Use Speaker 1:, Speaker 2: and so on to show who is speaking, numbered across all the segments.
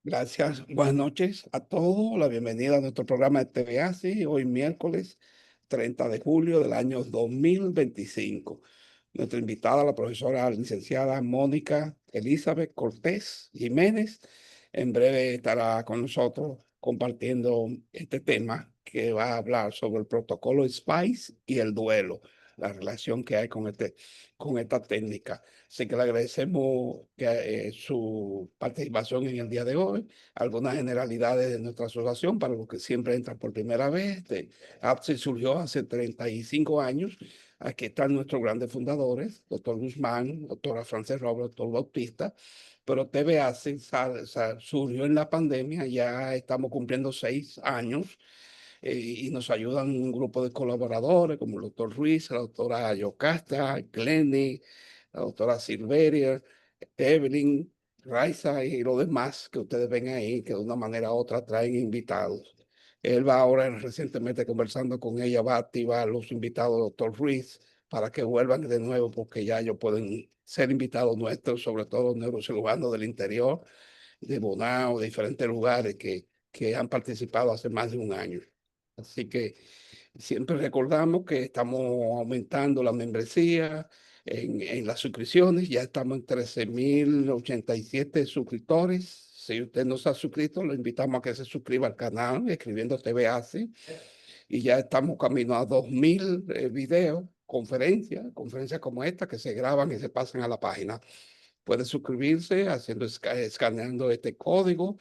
Speaker 1: Gracias. Buenas noches a todos. La bienvenida a nuestro programa de TVA, sí, hoy miércoles 30 de julio del año 2025. Nuestra invitada, la profesora licenciada Mónica Elizabeth Cortés Jiménez, en breve estará con nosotros compartiendo este tema que va a hablar sobre el protocolo SPICE y el duelo, la relación que hay con esta técnica. Así que le agradecemos su participación en el día de hoy, algunas generalidades de nuestra asociación para los que siempre entran por primera vez. APSE surgió hace 35 años. Aquí están nuestros grandes fundadores, doctor Guzmán, doctora Frances Robles, doctor Bautista, pero TVACE surgió en la pandemia, ya estamos cumpliendo 6 años y nos ayudan un grupo de colaboradores como el doctor Ruiz, la doctora Yocasta, Glenny, la doctora Silveria, Evelyn, Raiza y los demás que ustedes ven ahí, que de una manera u otra traen invitados. Él va ahora recientemente conversando con ella, va a activar los invitados, doctor Ruiz, para que vuelvan de nuevo, porque ya ellos pueden ser invitados nuestros, sobre todo los neurocirujanos del interior, de Bonao, de diferentes lugares que han participado hace más de un año. Así que siempre recordamos que estamos aumentando la membresía en las suscripciones. Ya estamos en 13.087 suscriptores. Si usted no se ha suscrito, lo invitamos a que se suscriba al canal escribiendo TVACE. Y ya estamos camino a 2.000 videos, conferencias como esta que se graban y se pasan a la página. Puede suscribirse escaneando este código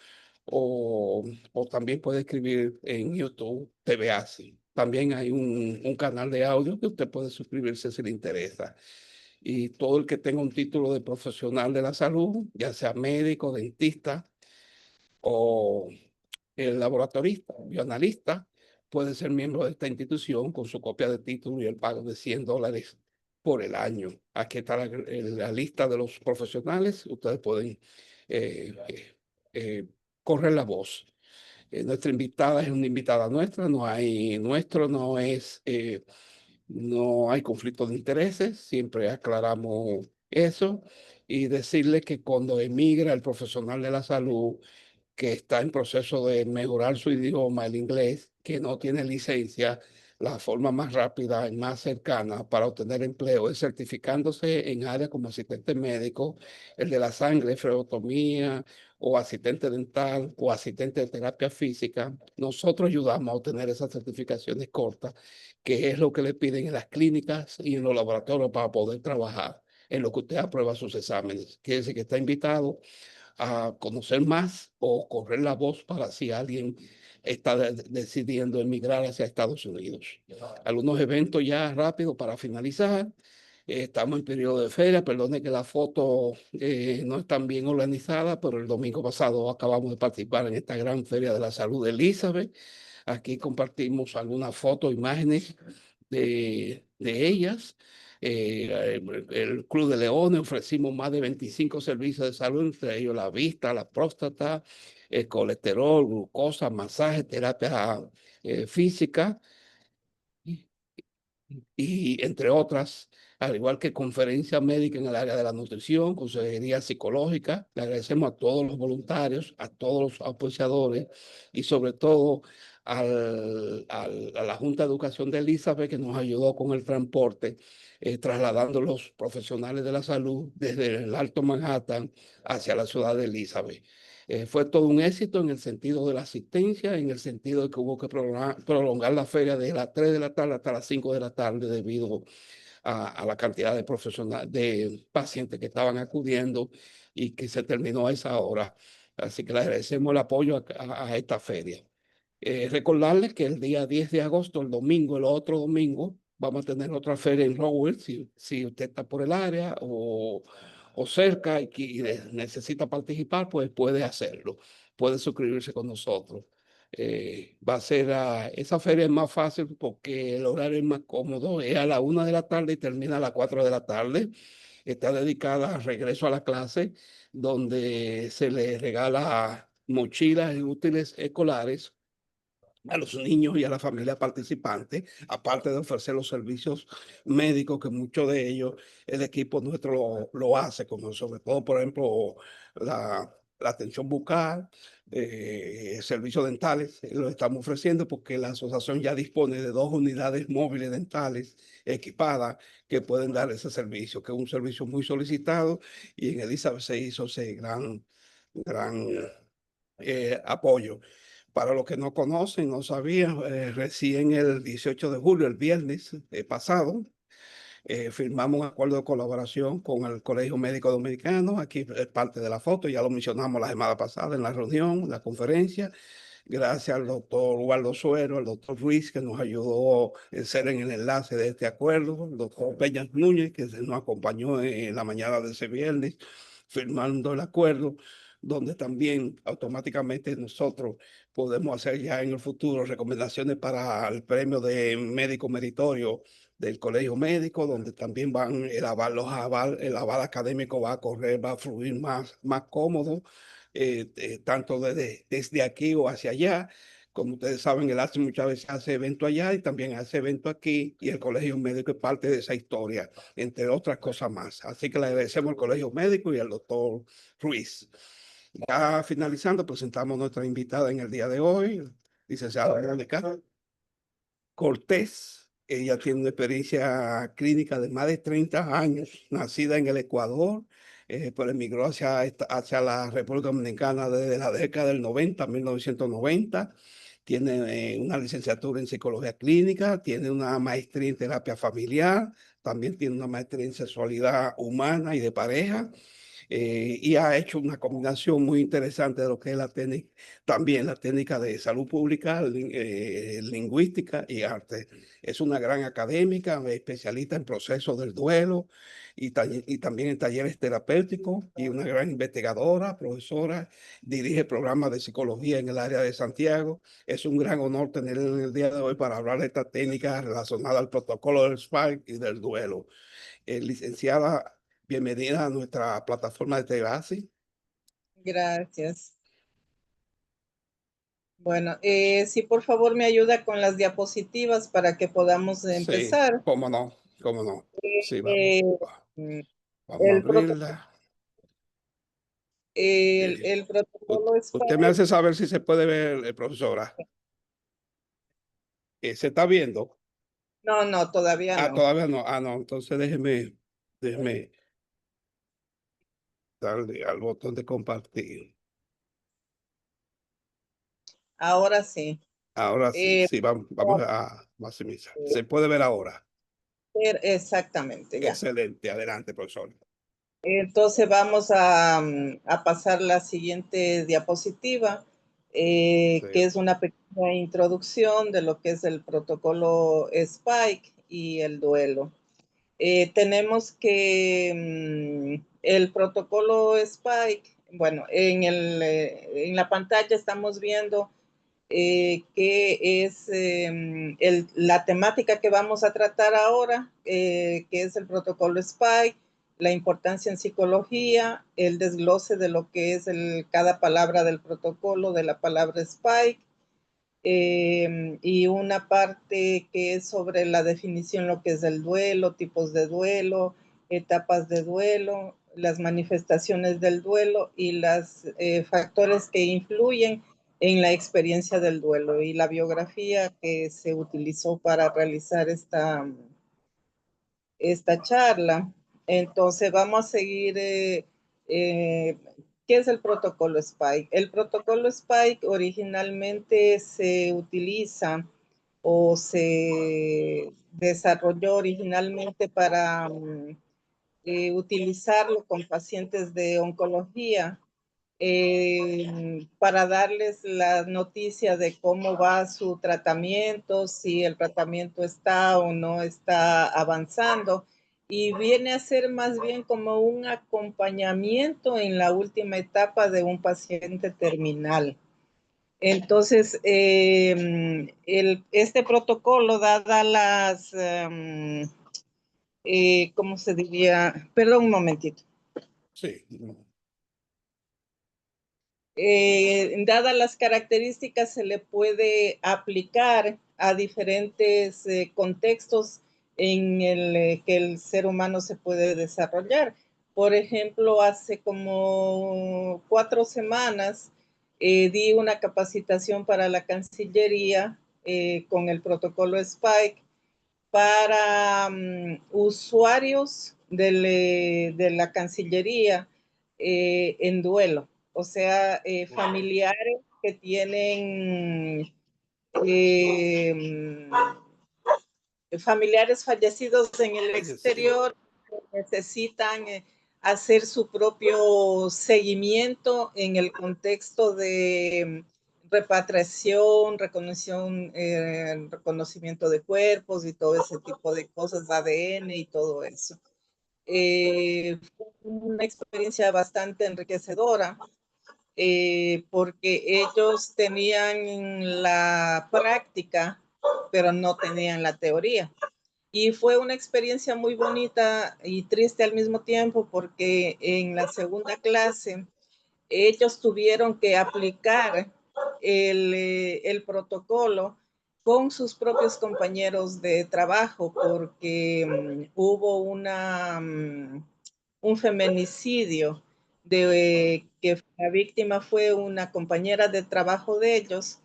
Speaker 1: o también puede escribir en YouTube TVACE. También hay un canal de audio que usted puede suscribirse si le interesa. Y todo el que tenga un título de profesional de la salud, ya sea médico, dentista o el laboratorista, bioanalista, puede ser miembro de esta institución con su copia de título y el pago de $100 por el año. Aquí está la lista de los profesionales. Ustedes pueden eh, eh, eh, correr la voz. Nuestra invitada es una invitada nuestra, no hay conflicto de intereses, siempre aclaramos eso y decirle que cuando emigra el profesional de la salud que está en proceso de mejorar su idioma, el inglés, que no tiene licencia, la forma más rápida y más cercana para obtener empleo es certificándose en áreas como asistente médico, el de la sangre, flebotomía, o asistente dental o asistente de terapia física. Nosotros ayudamos a obtener esas certificaciones cortas, que es lo que le piden en las clínicas y en los laboratorios para poder trabajar en lo que usted aprueba sus exámenes. Quiere decir que está invitado a conocer más o correr la voz para si alguien está decidiendo emigrar hacia Estados Unidos. Algunos eventos ya rápido para finalizar. Estamos en periodo de feria, perdone que la foto no es tan bien organizada, pero el domingo pasado acabamos de participar en esta gran feria de la salud de Elizabeth. Aquí compartimos algunas fotos, imágenes de ellas. El Club de Leones ofrecimos más de 25 servicios de salud, entre ellos la vista, la próstata, el colesterol, glucosa, masaje, terapia física y entre otras, al igual que conferencias médicas en el área de la nutrición, consejería psicológica. Le agradecemos a todos los voluntarios, a todos los auspiciadores y sobre todo a la Junta de Educación de Elizabeth que nos ayudó con el transporte, trasladando los profesionales de la salud desde el Alto Manhattan hacia la ciudad de Elizabeth. Fue todo un éxito en el sentido de la asistencia, en el sentido de que hubo que prolongar la feria de las 3 de la tarde hasta las 5 de la tarde debido a la cantidad de profesionales, de pacientes que estaban acudiendo y que se terminó a esa hora. Así que le agradecemos el apoyo a esta feria. Recordarles que el día 10 de agosto, el domingo, el otro domingo, vamos a tener otra feria en Rowell, si usted está por el área o cerca y necesita participar, pues puede hacerlo, puede suscribirse con nosotros. Va a ser, esa feria es más fácil porque el horario es más cómodo, es a la 1 de la tarde y termina a las 4 de la tarde. Está dedicada al regreso a la clase, donde se le regala mochilas y útiles escolares a los niños y a la familia participante, aparte de ofrecer los servicios médicos que muchos de ellos, el equipo nuestro lo hace, como sobre todo, por ejemplo, la, la atención bucal, servicios dentales, lo estamos ofreciendo porque la asociación ya dispone de 2 unidades móviles dentales equipadas que pueden dar ese servicio, que es un servicio muy solicitado y en Elizabeth se hizo ese gran apoyo. Para los que no conocen, no sabían, recién el 18 de julio, el viernes pasado, firmamos un acuerdo de colaboración con el Colegio Médico Dominicano. Aquí es parte de la foto, ya lo mencionamos la semana pasada en la reunión, la conferencia. Gracias al doctor Waldo Suero, al doctor Ruiz, que nos ayudó en ser en el enlace de este acuerdo, el doctor Peña Núñez, que nos acompañó en la mañana de ese viernes, firmando el acuerdo, donde también automáticamente nosotros podemos hacer ya en el futuro recomendaciones para el premio de médico meritorio del Colegio Médico, donde también van el aval académico va a correr, va a fluir más cómodo, tanto desde aquí o hacia allá. Como ustedes saben, el ASI muchas veces hace evento allá y también hace evento aquí, y el Colegio Médico es parte de esa historia, entre otras cosas más. Así que le agradecemos al Colegio Médico y al doctor Ruiz. Ya finalizando, presentamos nuestra invitada en el día de hoy, licenciada Mónica Cortés. Ella tiene una experiencia clínica de más de 30 años, nacida en el Ecuador, pero emigró hacia la República Dominicana desde la década del 90, 1990. Tiene una licenciatura en psicología clínica, tiene una maestría en terapia familiar, también tiene una maestría en sexualidad humana y de pareja, y ha hecho una combinación muy interesante de lo que es la técnica, también la técnica de salud pública, lingüística y arte. Es una gran académica, especialista en procesos del duelo y también en talleres terapéuticos, y una gran investigadora, profesora, dirige programas de psicología en el área de Santiago. Es un gran honor tenerla en el día de hoy para hablar de esta técnica relacionada al protocolo del SPIKE y del duelo. Licenciada, bienvenida a nuestra plataforma de Tebasi.
Speaker 2: Gracias. Bueno, sí, por favor me ayuda con las diapositivas para que podamos
Speaker 1: Sí,
Speaker 2: empezar.
Speaker 1: cómo no, cómo no. Sí,
Speaker 2: Eh, mm,
Speaker 1: vamos a
Speaker 2: el protocolo,
Speaker 1: abrirla.
Speaker 2: el protocolo
Speaker 1: Usted me
Speaker 2: SPIKE,
Speaker 1: hace saber si se puede ver, profesora. ¿Se está viendo?
Speaker 2: no, todavía
Speaker 1: Ah,
Speaker 2: no.
Speaker 1: todavía no. Ah, no. Entonces déjeme darle al botón de compartir.
Speaker 2: Ahora sí.
Speaker 1: Ahora sí,
Speaker 2: Eh,
Speaker 1: sí, vamos a maximizar. Se puede ver ahora.
Speaker 2: Exactamente, ya.
Speaker 1: Excelente. Adelante, profesor.
Speaker 2: Entonces vamos a pasar la siguiente diapositiva,
Speaker 1: Sí,
Speaker 2: que es una pequeña introducción de lo que es el protocolo SPIKE y el duelo. Tenemos que el protocolo SPIKE, bueno, en la pantalla estamos viendo que es la temática que vamos a tratar ahora, que es el protocolo SPIKE, la importancia en psicología, el desglose de lo que es cada palabra del protocolo, de la palabra SPIKE, y una parte que es sobre la definición, lo que es el duelo, tipos de duelo, etapas de duelo, las manifestaciones del duelo y los factores que influyen en la experiencia del duelo y la biografía que se utilizó para realizar esta charla. Entonces vamos a seguir. ¿Qué es el protocolo SPIKE? El protocolo SPIKE originalmente se utiliza o se desarrolló originalmente para utilizarlo con pacientes de oncología, para darles la noticia de cómo va su tratamiento, si el tratamiento está o no está avanzando, y viene a ser más bien como un acompañamiento en la última etapa de un paciente terminal. Entonces, este protocolo, dadas ¿cómo se diría? Perdón un momentito.
Speaker 1: sí.
Speaker 2: Dadas las características, se le puede aplicar a diferentes contextos en el que el ser humano se puede desarrollar. Por ejemplo, hace como como 4 semanas di una capacitación para la Cancillería con el protocolo Spike para usuarios de la Cancillería en duelo, o sea, familiares que tienen familiares fallecidos en el exterior, necesitan hacer su propio seguimiento en el contexto de repatriación, reconocimiento de cuerpos y todo ese tipo de cosas, ADN y todo eso. Fue una experiencia bastante enriquecedora porque ellos tenían la práctica, pero no tenían la teoría. Y fue una experiencia muy bonita y triste al mismo tiempo porque en la segunda clase ellos tuvieron que aplicar el protocolo con sus propios compañeros de trabajo porque hubo un feminicidio de que la víctima fue una compañera de trabajo de ellos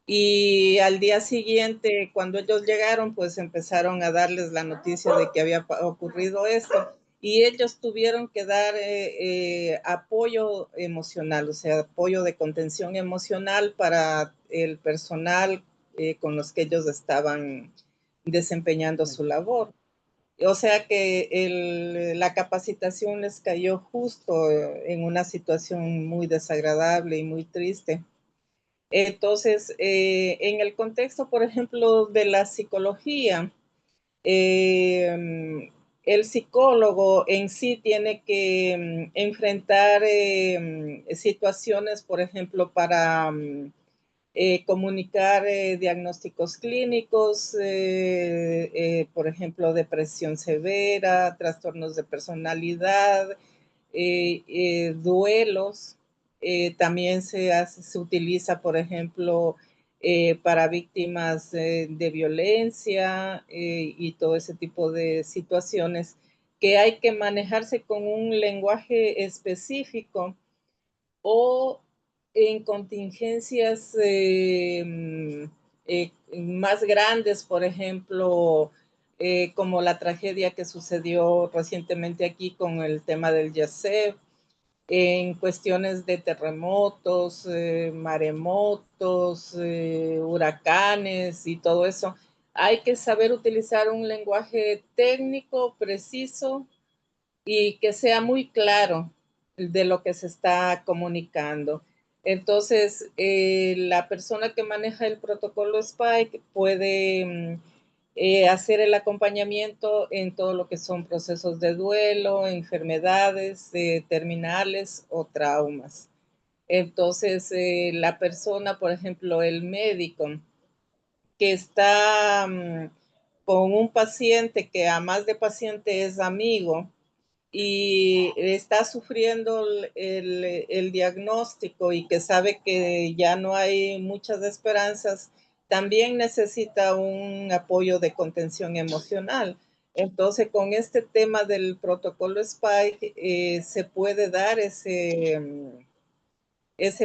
Speaker 2: y al día siguiente, cuando ellos llegaron, pues empezaron a darles la noticia de que había ocurrido esto y ellos tuvieron que dar apoyo emocional, o sea, apoyo de contención emocional para el personal con los que ellos estaban desempeñando su labor. O sea que la capacitación les cayó justo en una situación muy desagradable y muy triste. Entonces, en el contexto, por ejemplo, de la psicología, el psicólogo en sí tiene que enfrentar situaciones, por ejemplo, para comunicar diagnósticos clínicos, por ejemplo, depresión severa, trastornos de personalidad, duelos. También se utiliza, por ejemplo, para víctimas de violencia y todo ese tipo de situaciones que hay que manejarse con un lenguaje específico o en contingencias más grandes, por ejemplo, como la tragedia que sucedió recientemente aquí con el tema del Yasef, en cuestiones de terremotos, maremotos, huracanes y todo eso. Hay que saber utilizar un lenguaje técnico, preciso, y que sea muy claro de lo que se está comunicando. Entonces, la persona que maneja el protocolo Spike puede hacer el acompañamiento en todo lo que son procesos de duelo, enfermedades terminales o traumas. Entonces, la persona, por ejemplo, el médico que está con un paciente que a más de paciente es amigo, y está sufriendo el diagnóstico y que sabe que ya no hay muchas esperanzas, también necesita un apoyo de contención emocional. Entonces, con este tema del protocolo Spike, se puede dar ese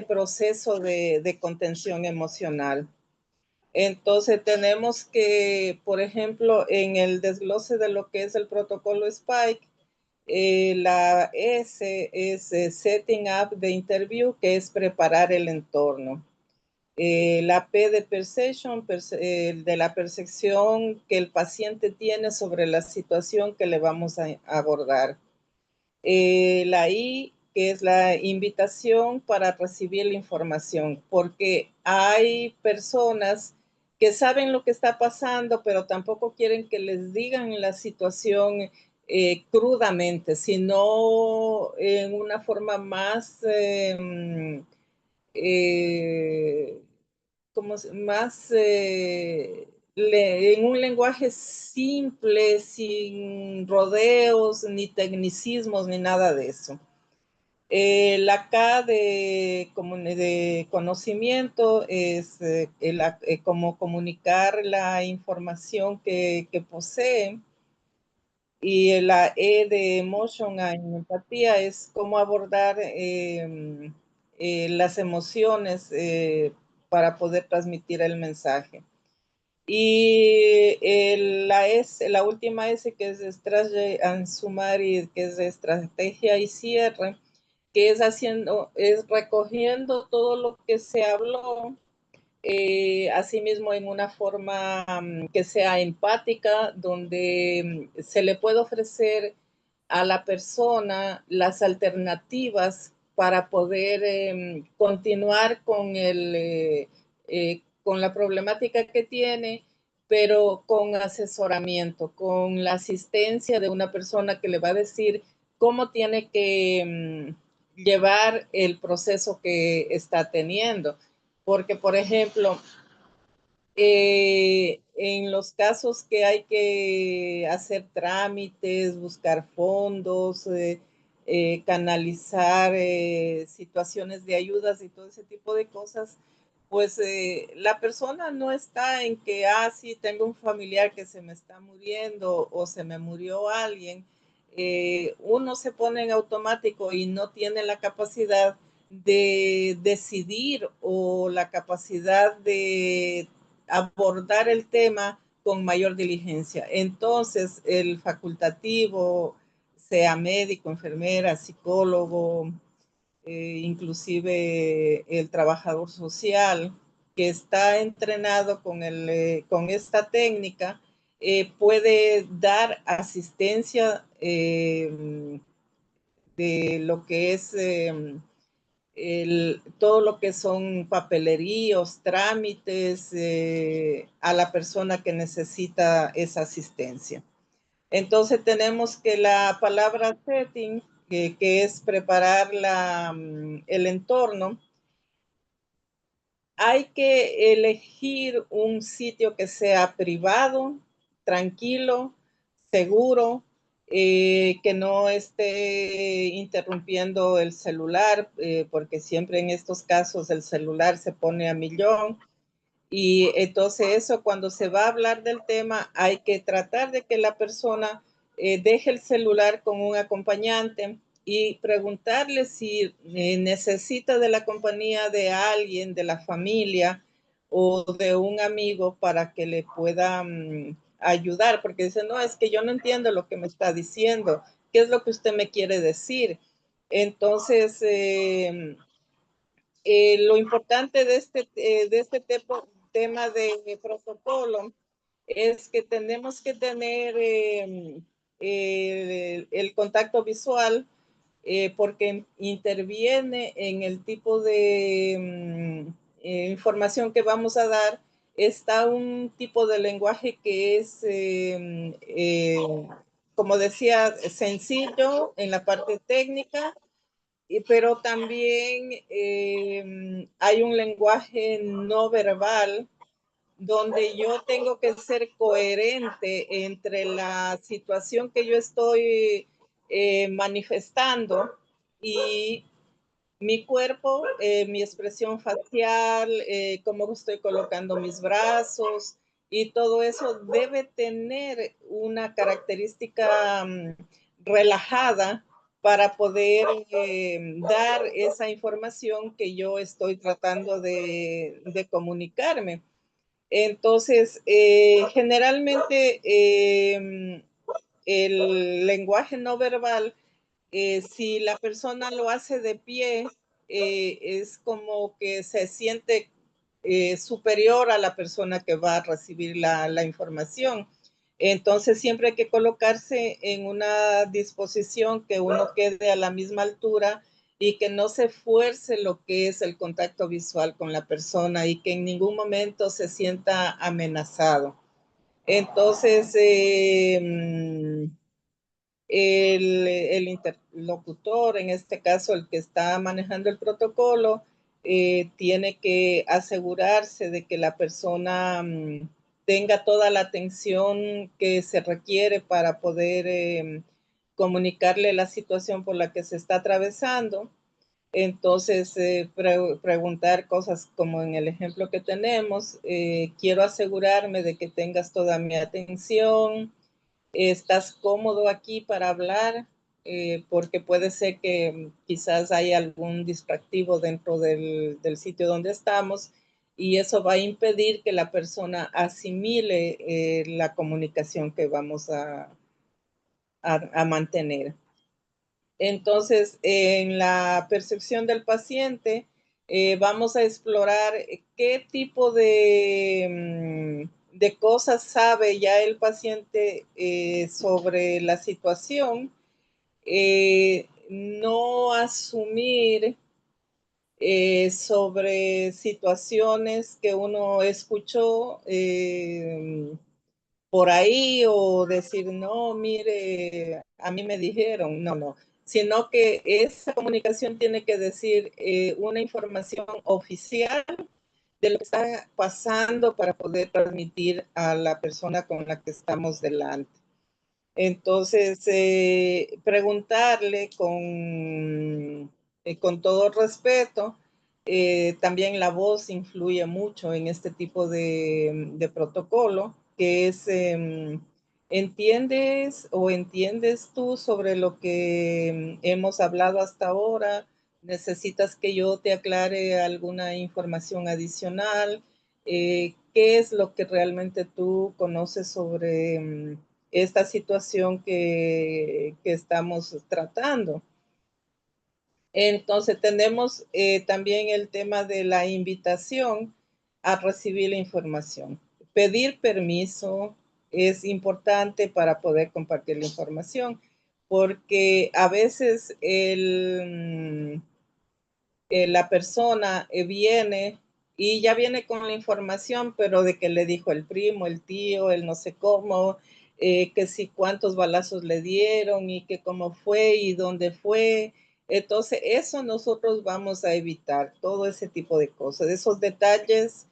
Speaker 2: proceso de contención emocional. Entonces, tenemos que, por ejemplo, en el desglose de lo que es el protocolo Spike, la S es setting up the interview, que es preparar el entorno. La P de perception, de la percepción que el paciente tiene sobre la situación que le vamos a abordar. La I, que es la invitación para recibir la información, porque hay personas que saben lo que está pasando, pero tampoco quieren que les digan la situación crudamente, sino en una forma más, como más, en un lenguaje simple, sin rodeos, ni tecnicismos, ni nada de eso. La K de conocimiento es como comunicar la información que posee. Y la E de emotion en empatía es cómo abordar las emociones para poder transmitir el mensaje. Y la última S, que es Strategy and Summary, que es de estrategia y cierre, que es recogiendo todo lo que se habló, asimismo en una forma que sea empática, donde se le puede ofrecer a la persona las alternativas para poder continuar con la problemática que tiene, pero con asesoramiento, con la asistencia de una persona que le va a decir cómo tiene que llevar el proceso que está teniendo. Porque, por ejemplo, en los casos que hay que hacer trámites, buscar fondos, canalizar situaciones de ayudas y todo ese tipo de cosas, pues la persona no está en que, sí, tengo un familiar que se me está muriendo o se me murió alguien. Uno se pone en automático y no tiene la capacidad de decidir o la capacidad de abordar el tema con mayor diligencia. Entonces, el facultativo, sea médico, enfermera, psicólogo, inclusive el trabajador social que está entrenado con esta técnica, puede dar asistencia de lo que es todo lo que son papeleríos, trámites a la persona que necesita esa asistencia. Entonces tenemos que la palabra setting, que es preparar el entorno, hay que elegir un sitio que sea privado, tranquilo, seguro, que no esté interrumpiendo el celular, porque siempre en estos casos el celular se pone a millón. Y entonces eso, cuando se va a hablar del tema, hay que tratar de que la persona deje el celular con un acompañante y preguntarle si necesita de la compañía de alguien, de la familia o de un amigo para que le pueda ayudar, porque dice, no, es que yo no entiendo lo que me está diciendo, ¿qué es lo que usted me quiere decir? Entonces, lo importante de este tema de protocolo es que tenemos que tener el contacto visual porque interviene en el tipo de información que vamos a dar. Está un tipo de lenguaje que es, como decía, sencillo en la parte técnica, pero también hay un lenguaje no verbal donde yo tengo que ser coherente entre la situación que yo estoy manifestando y mi cuerpo, mi expresión facial, cómo estoy colocando mis brazos y todo eso debe tener una característica relajada para poder dar esa información que yo estoy tratando de comunicarme. Entonces, generalmente el lenguaje no verbal, si la persona lo hace de pie, es como que se siente superior a la persona que va a recibir la información. Entonces, siempre hay que colocarse en una disposición que uno quede a la misma altura y que no se fuerce lo que es el contacto visual con la persona y que en ningún momento se sienta amenazado. Entonces, el interlocutor, en este caso el que está manejando el protocolo, tiene que asegurarse de que la persona tenga toda la atención que se requiere para poder comunicarle la situación por la que se está atravesando. Entonces, preguntar cosas como en el ejemplo que tenemos, quiero asegurarme de que tengas toda mi atención, ¿Estás cómodo aquí para hablar? Porque puede ser que quizás hay algún distractivo dentro del sitio donde estamos y eso va a impedir que la persona asimile la comunicación que vamos a mantener. Entonces, en la percepción del paciente, vamos a explorar qué tipo de cosas sabe ya el paciente sobre la situación, no asumir sobre situaciones que uno escuchó por ahí o decir, no, mire, a mí me dijeron, no, no, sino que esa comunicación tiene que decir una información oficial de lo que está pasando para poder transmitir a la persona con la que estamos delante. Entonces, preguntarle con todo respeto, también la voz influye mucho en este tipo de protocolo, que es, ¿entiendes o entiendes tú sobre lo que hemos hablado hasta ahora? ¿Necesitas que yo te aclare alguna información adicional? ¿Qué es lo que realmente tú conoces sobre esta situación que estamos tratando? Entonces tenemos también el tema de la invitación a recibir la información. Pedir permiso es importante para poder compartir la información, porque a veces la persona viene y ya viene con la información, pero de que le dijo el primo, el tío, el no sé cómo, que si cuántos balazos le dieron y que cómo fue y dónde fue. Entonces, eso nosotros vamos a evitar, todo ese tipo de cosas. Esos detalles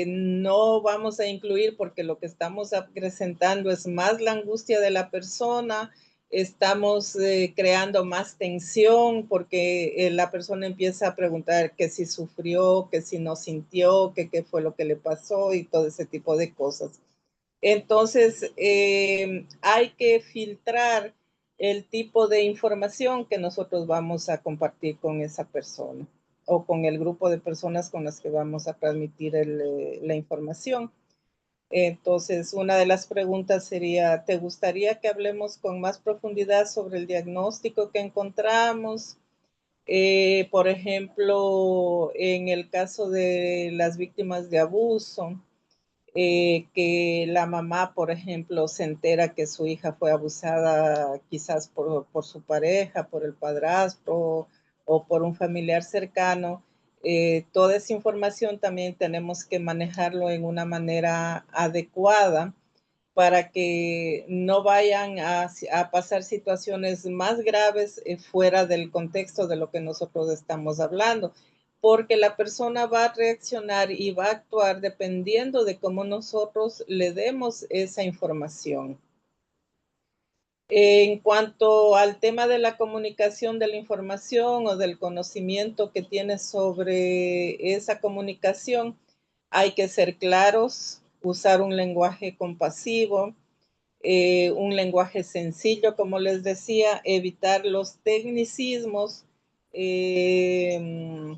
Speaker 2: no vamos a incluir porque lo que estamos presentando es más la angustia de la persona, estamos creando más tensión porque la persona empieza a preguntar que si sufrió, que si no sintió, que qué fue lo que le pasó y todo ese tipo de cosas. Entonces, hay que filtrar el tipo de información que nosotros vamos a compartir con esa persona o con el grupo de personas con las que vamos a transmitir la información. Entonces, una de las preguntas sería, ¿te gustaría que hablemos con más profundidad sobre el diagnóstico que encontramos? Por ejemplo, en el caso de las víctimas de abuso, que la mamá, por ejemplo, se entera que su hija fue abusada quizás por su pareja, por el padrastro o por un familiar cercano. Toda esa información también tenemos que manejarlo en una manera adecuada para que no vayan a pasar situaciones más graves fuera del contexto de lo que nosotros estamos hablando, porque la persona va a reaccionar y va a actuar dependiendo de cómo nosotros le demos esa información. En cuanto al tema de la comunicación de la información o del conocimiento que tienes sobre esa comunicación, hay que ser claros, usar un lenguaje compasivo, un lenguaje sencillo, como les decía, evitar los tecnicismos, eh,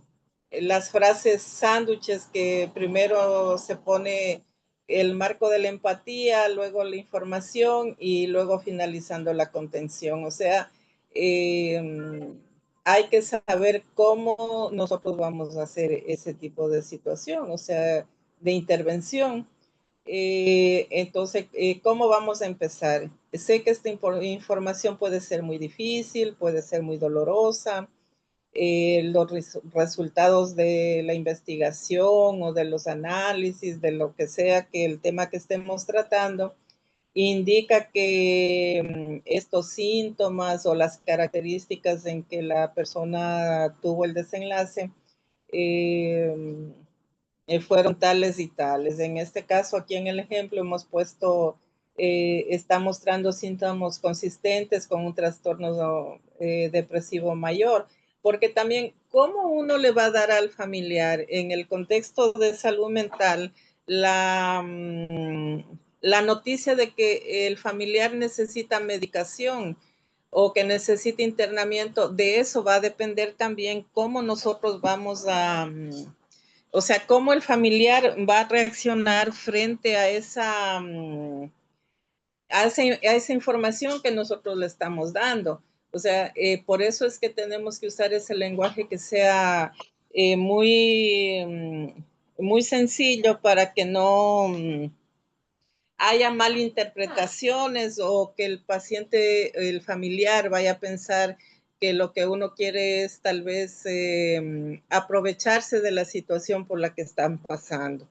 Speaker 2: las frases sándwiches que primero se pone el marco de la empatía, luego la información y luego finalizando la contención. O sea, hay que saber cómo nosotros vamos a hacer ese tipo de situación, o sea, de intervención. Entonces, ¿cómo vamos a empezar? Sé que esta información puede ser muy difícil, puede ser muy dolorosa. Los resultados de la investigación o de los análisis, de lo que sea que el tema que estemos tratando, indica que estos síntomas o las características en que la persona tuvo el desenlace eh, fueron tales y tales. En este caso, aquí en el ejemplo hemos puesto, está mostrando síntomas consistentes con un trastorno depresivo mayor, porque también, ¿cómo uno le va a dar al familiar en el contexto de salud mental la noticia de que el familiar necesita medicación o que necesita internamiento, de eso va a depender también cómo nosotros vamos a, o sea, cómo el familiar va a reaccionar frente a esa información que nosotros le estamos dando. O sea, por eso es que tenemos que usar ese lenguaje que sea muy sencillo para que no haya malinterpretaciones o que el paciente, el familiar vaya a pensar que lo que uno quiere es tal vez aprovecharse de la situación por la que están pasando.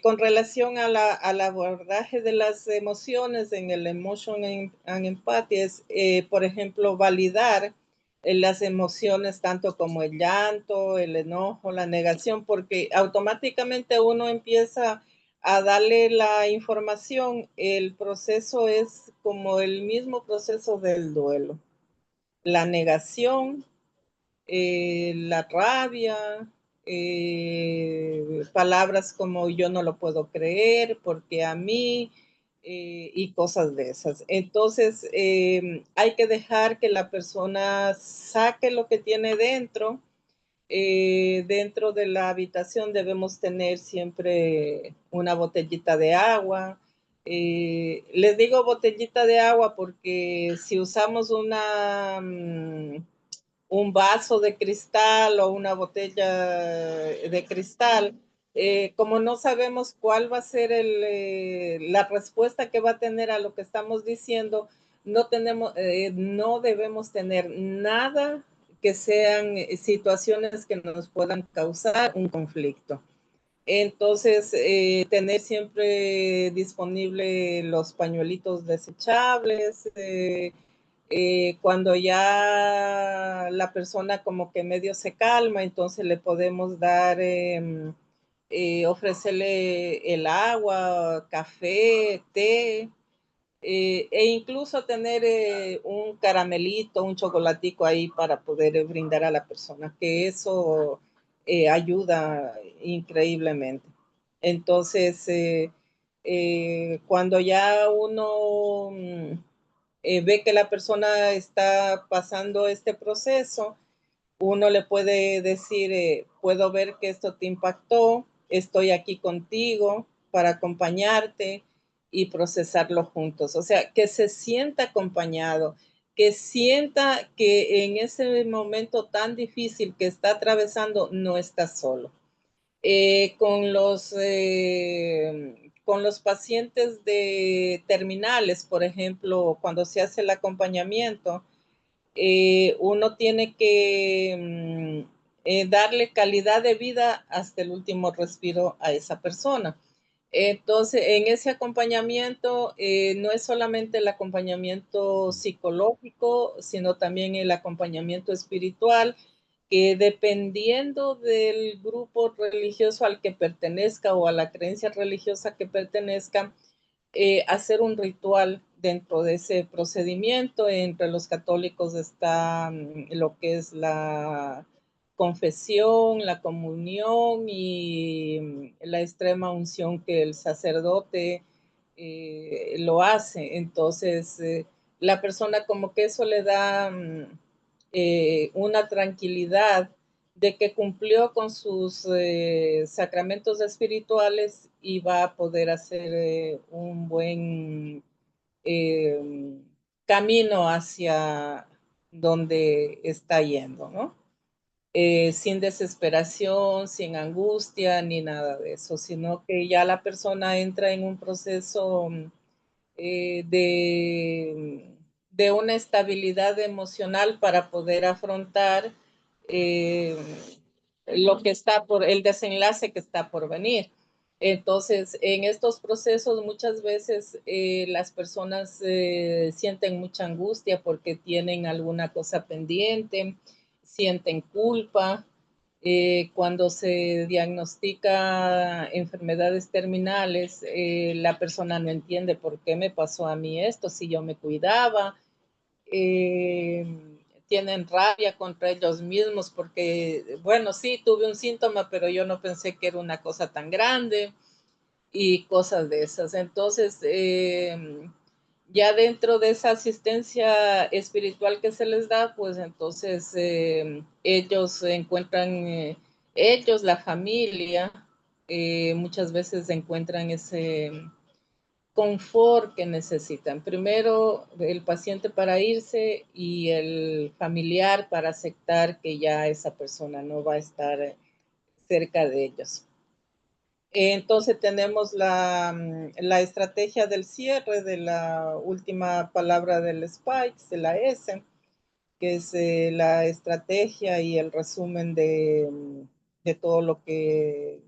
Speaker 2: Con relación al abordaje de las emociones en el Emotion and Empathy es, por ejemplo, validar las emociones tanto como el llanto, el enojo, la negación, porque automáticamente uno empieza a darle la información. El proceso es como el mismo proceso del duelo. La negación, la rabia, palabras como yo no lo puedo creer, porque a mí, y cosas de esas. Entonces, hay que dejar que la persona saque lo que tiene dentro. Dentro de la habitación debemos tener siempre una botellita de agua. Les digo botellita de agua porque si usamos un vaso de cristal o una botella de cristal, como no sabemos cuál va a ser la respuesta que va a tener a lo que estamos diciendo, no debemos tener nada que sean situaciones que nos puedan causar un conflicto. Entonces, tener siempre disponible los pañuelitos desechables, cuando ya la persona como que medio se calma, entonces le podemos dar, ofrecerle el agua, café, té, e incluso tener un caramelito, un chocolatico ahí para poder brindar a la persona, que eso ayuda increíblemente. Entonces, cuando ya uno ve que la persona está pasando este proceso, uno le puede decir, puedo ver que esto te impactó, estoy aquí contigo para acompañarte y procesarlo juntos. O sea, que se sienta acompañado, que sienta que en ese momento tan difícil que está atravesando no está solo. Con los pacientes de terminales, por ejemplo, cuando se hace el acompañamiento, uno tiene que darle calidad de vida hasta el último respiro a esa persona. Entonces, en ese acompañamiento no es solamente el acompañamiento psicológico, sino también el acompañamiento espiritual, que dependiendo del grupo religioso al que pertenezca o a la creencia religiosa que pertenezca, hacer un ritual dentro de ese procedimiento. Entre los católicos está lo que es la confesión, la comunión y la extrema unción que el sacerdote lo hace. Entonces, la persona como que eso le da una tranquilidad de que cumplió con sus sacramentos espirituales y va a poder hacer un buen eh, camino hacia donde está yendo, ¿no? Sin desesperación, sin angustia, ni nada de eso, sino que ya la persona entra en un proceso eh, de, de una estabilidad emocional para poder afrontar eh, lo que está por, el desenlace que está por venir. Entonces, en estos procesos muchas veces las personas sienten mucha angustia porque tienen alguna cosa pendiente, sienten culpa. Cuando se diagnostica enfermedades terminales, la persona no entiende por qué me pasó a mí esto, si yo me cuidaba. Eh, Tienen rabia contra ellos mismos porque, bueno, sí, tuve un síntoma, pero yo no pensé que era una cosa tan grande. y cosas de esas. Entonces, ya dentro de esa asistencia espiritual que se les da, pues entonces ellos encuentran, ellos, la familia, muchas veces encuentran ese confort que necesitan. Primero el paciente para irse y el familiar para aceptar que ya esa persona no va a estar cerca de ellos. Entonces tenemos la estrategia del cierre de la última palabra del Spike, de la S, que es la estrategia y el resumen de todo lo que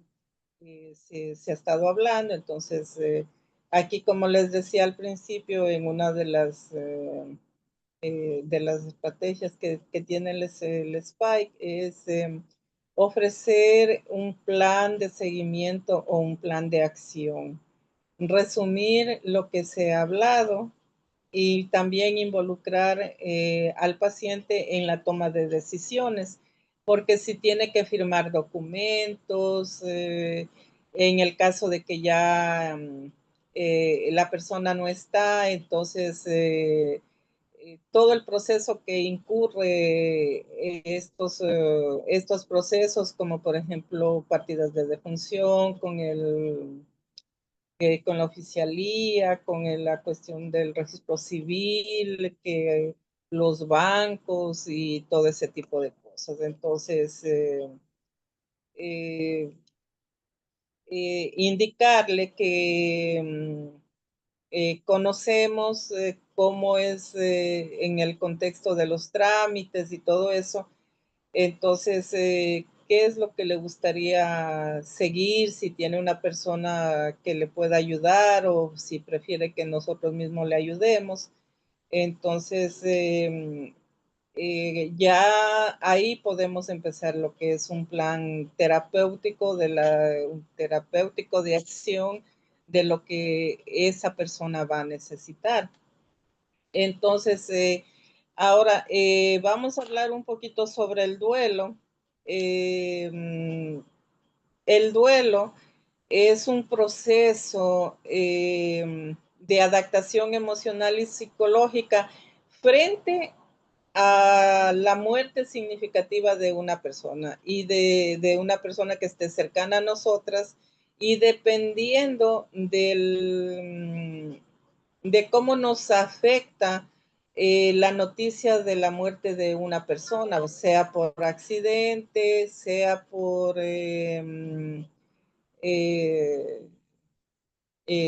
Speaker 2: se ha estado hablando. Entonces, aquí, como les decía al principio, en una de las estrategias que tiene el Spike es ofrecer un plan de seguimiento o un plan de acción, resumir lo que se ha hablado y también involucrar al paciente en la toma de decisiones, porque si tiene que firmar documentos, en el caso de que ya la persona no está, entonces todo el proceso que incurre estos procesos, como por ejemplo partidas de defunción, con la oficialía, con la cuestión del registro civil, que los bancos y todo ese tipo de cosas. Entonces, eh, indicarle que conocemos cómo es en el contexto de los trámites y todo eso. Entonces, ¿qué es lo que le gustaría seguir? Si tiene una persona que le pueda ayudar o si prefiere que nosotros mismos le ayudemos. Entonces, ya ahí podemos empezar lo que es un plan terapéutico un terapéutico de acción de lo que esa persona va a necesitar. Entonces, ahora vamos a hablar un poquito sobre el duelo. El duelo es un proceso de adaptación emocional y psicológica frente a la muerte significativa de una persona y de una persona que esté cercana a nosotras, y dependiendo de cómo nos afecta la noticia de la muerte de una persona, o sea por accidente, sea por eh,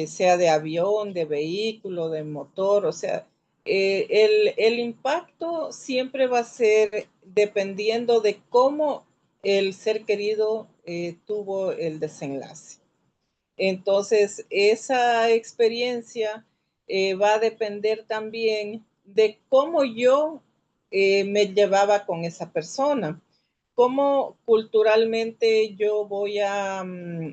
Speaker 2: sea de avión, de vehículo, de motor, o sea, el impacto siempre va a ser dependiendo de cómo el ser querido tuvo el desenlace. Entonces, esa experiencia va a depender también de cómo yo me llevaba con esa persona, cómo culturalmente yo voy a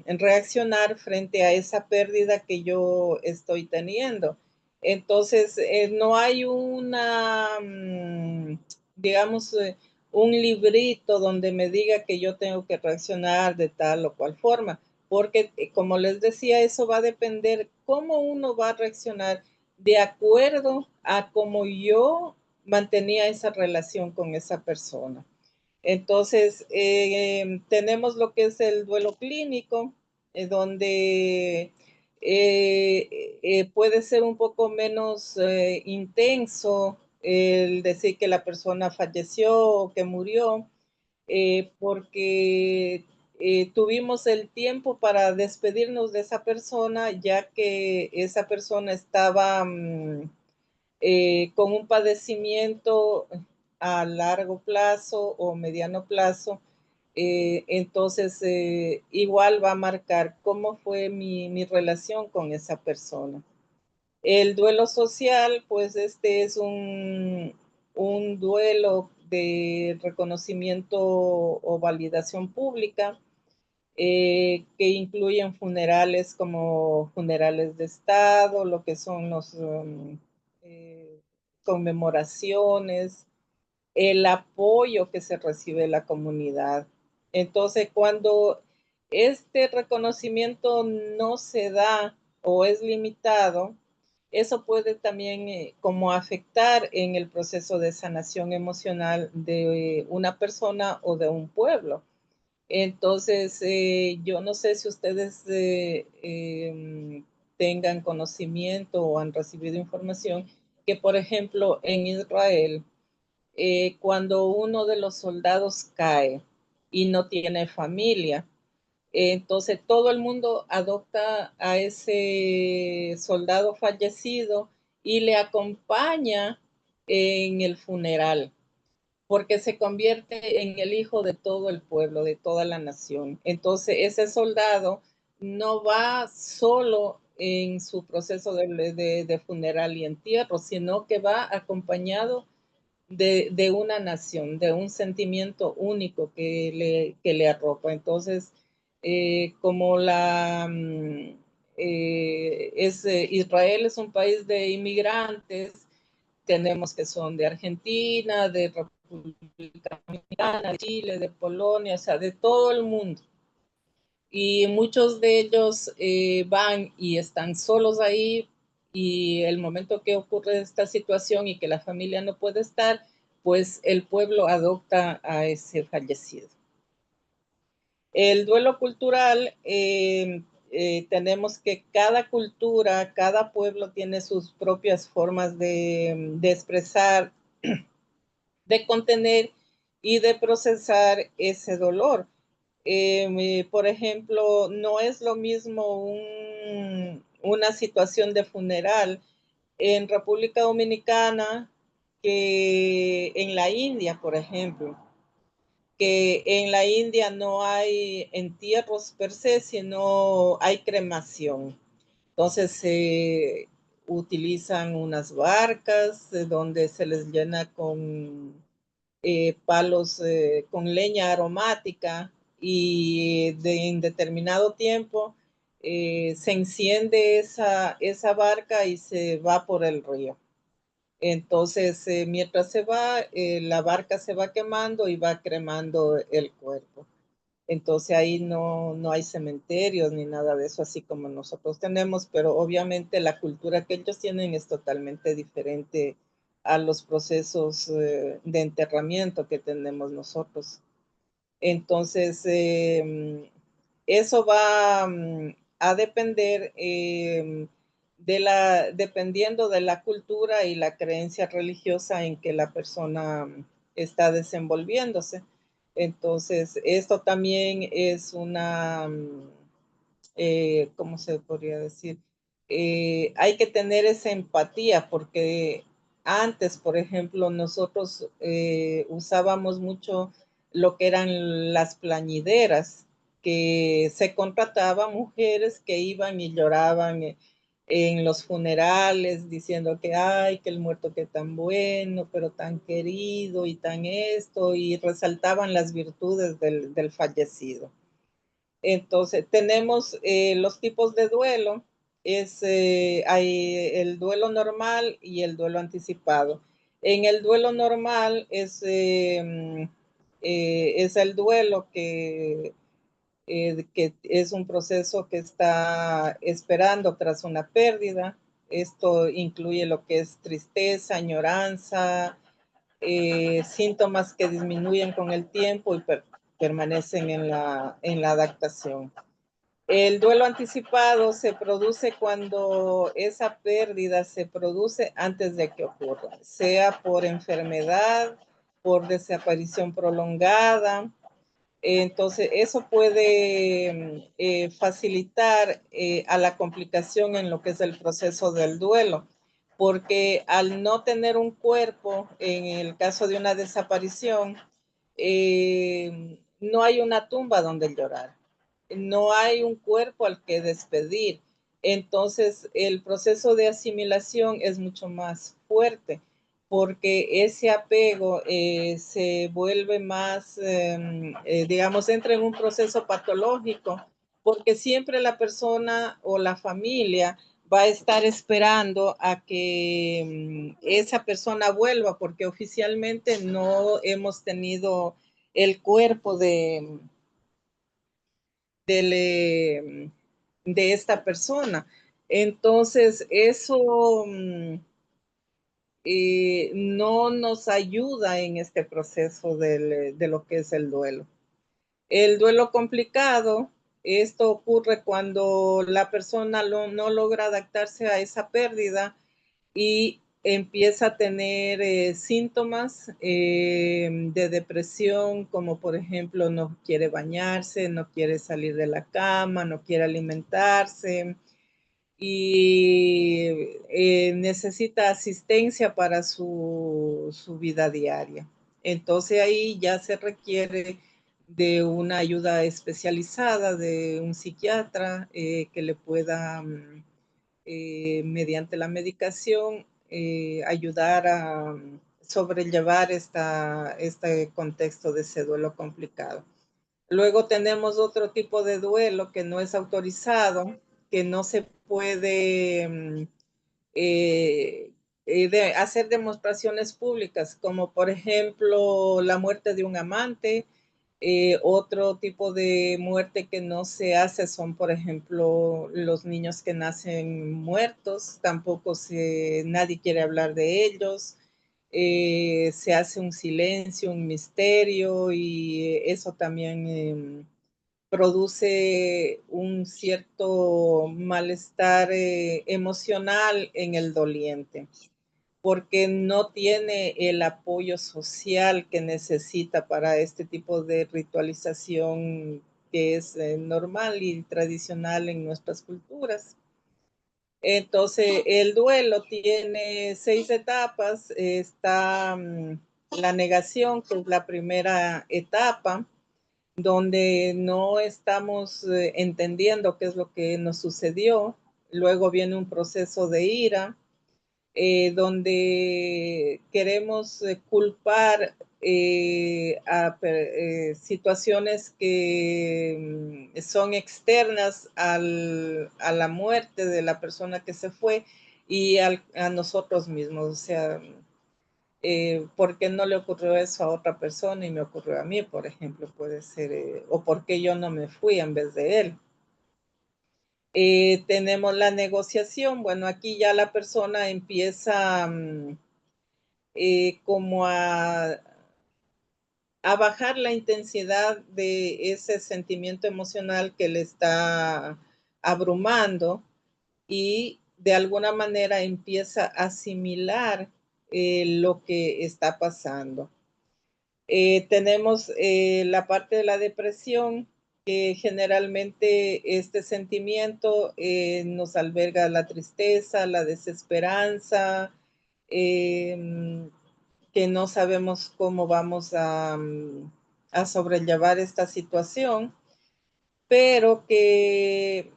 Speaker 2: reaccionar frente a esa pérdida que yo estoy teniendo. Entonces, no hay digamos, un librito donde me diga que yo tengo que reaccionar de tal o cual forma, porque como les decía, eso va a depender cómo uno va a reaccionar de acuerdo a cómo yo mantenía esa relación con esa persona. Entonces, tenemos lo que es el duelo clínico, donde puede ser un poco menos intenso el decir que la persona falleció o que murió, porque tuvimos el tiempo para despedirnos de esa persona, ya que esa persona estaba con un padecimiento a largo plazo o mediano plazo. Entonces, igual va a marcar cómo fue mi relación con esa persona. El duelo social, pues este es un duelo de reconocimiento o validación pública, que incluyen funerales como funerales de Estado, lo que son los conmemoraciones, el apoyo que se recibe de la comunidad. Entonces, cuando este reconocimiento no se da o es limitado, eso puede también como afectar en el proceso de sanación emocional de una persona o de un pueblo. Entonces, yo no sé si ustedes tengan conocimiento o han recibido información que, por ejemplo, en Israel, cuando uno de los soldados cae y no tiene familia, entonces todo el mundo adopta a ese soldado fallecido y le acompaña en el funeral, porque se convierte en el hijo de todo el pueblo, de toda la nación. Entonces ese soldado no va solo en su proceso de funeral y entierro, sino que va acompañado de una nación, de un sentimiento único que le arropa. Entonces, como Israel es un país de inmigrantes, tenemos que son de Argentina, de República Dominicana, de Chile, de Polonia, o sea, de todo el mundo. Y muchos de ellos van y están solos ahí, y el momento que ocurre esta situación y que la familia no puede estar, pues el pueblo adopta a ese fallecido. El duelo cultural, tenemos que cada cultura, cada pueblo tiene sus propias formas de expresar, de contener y de procesar ese dolor. Por ejemplo, no es lo mismo una situación de funeral en República Dominicana que en la India, por ejemplo, que en la India no hay entierros per se, sino hay cremación. Entonces se utilizan unas barcas donde se les llena con palos con leña aromática, y en determinado tiempo se enciende esa barca y se va por el río. Entonces, mientras se va, la barca se va quemando y va cremando el cuerpo. Entonces ahí no hay cementerios ni nada de eso, así como nosotros tenemos, pero obviamente la cultura que ellos tienen es totalmente diferente a los procesos de enterramiento que tenemos nosotros. Entonces, eso va a depender dependiendo de la cultura y la creencia religiosa en que la persona está desenvolviéndose. Entonces, esto también es ¿cómo se podría decir? Hay que tener esa empatía, porque antes, por ejemplo, nosotros usábamos mucho lo que eran las plañideras, que se contrataban mujeres que iban y lloraban en los funerales diciendo que ay, que el muerto que tan bueno, pero tan querido y tan esto, y resaltaban las virtudes del fallecido. Entonces, tenemos los tipos de duelo. Hay el duelo normal y el duelo anticipado. En el duelo normal es el duelo que es un proceso que está esperando tras una pérdida. Esto incluye lo que es tristeza, añoranza, síntomas que disminuyen con el tiempo y permanecen en la adaptación. El duelo anticipado se produce cuando esa pérdida se produce antes de que ocurra, sea por enfermedad, por desaparición prolongada. Entonces, eso puede facilitar a la complicación en lo que es el proceso del duelo, porque al no tener un cuerpo, en el caso de una desaparición, no hay una tumba donde llorar, no hay un cuerpo al que despedir. Entonces, el proceso de asimilación es mucho más fuerte, porque ese apego se vuelve más, digamos, entra en un proceso patológico, porque siempre la persona o la familia va a estar esperando a que esa persona vuelva, porque oficialmente no hemos tenido el cuerpo de esta persona. Entonces, eso no nos ayuda en este proceso de lo que es el duelo. El duelo complicado, esto ocurre cuando la persona no logra adaptarse a esa pérdida y empieza a tener síntomas de depresión, como por ejemplo no quiere bañarse, no quiere salir de la cama, no quiere alimentarse y necesita asistencia para su vida diaria. Entonces ahí ya se requiere de una ayuda especializada, de un psiquiatra que le pueda, mediante la medicación, ayudar a sobrellevar este contexto de ese duelo complicado. Luego tenemos otro tipo de duelo que no es autorizado, que no se puede hacer demostraciones públicas, como por ejemplo la muerte de un amante. Otro tipo de muerte que no se hace son, por ejemplo, los niños que nacen muertos, tampoco nadie quiere hablar de ellos. Se hace un silencio, un misterio y eso también produce un cierto malestar emocional en el doliente, porque no tiene el apoyo social que necesita para este tipo de ritualización que es normal y tradicional en nuestras culturas. Entonces, el duelo tiene 6 etapas. Está la negación, que es la primera etapa, donde no estamos entendiendo qué es lo que nos sucedió. Luego viene un proceso de ira, donde queremos culpar a situaciones que son externas a la muerte de la persona que se fue y a nosotros mismos. O sea, ¿por qué no le ocurrió eso a otra persona y me ocurrió a mí, por ejemplo? Puede ser, o por qué yo no me fui en vez de él. Tenemos la negociación. Bueno, aquí ya la persona empieza como a bajar la intensidad de ese sentimiento emocional que le está abrumando y de alguna manera empieza a asimilar lo que está pasando. Tenemos la parte de la depresión, que generalmente este sentimiento nos alberga la tristeza, la desesperanza, que no sabemos cómo vamos a sobrellevar esta situación, pero que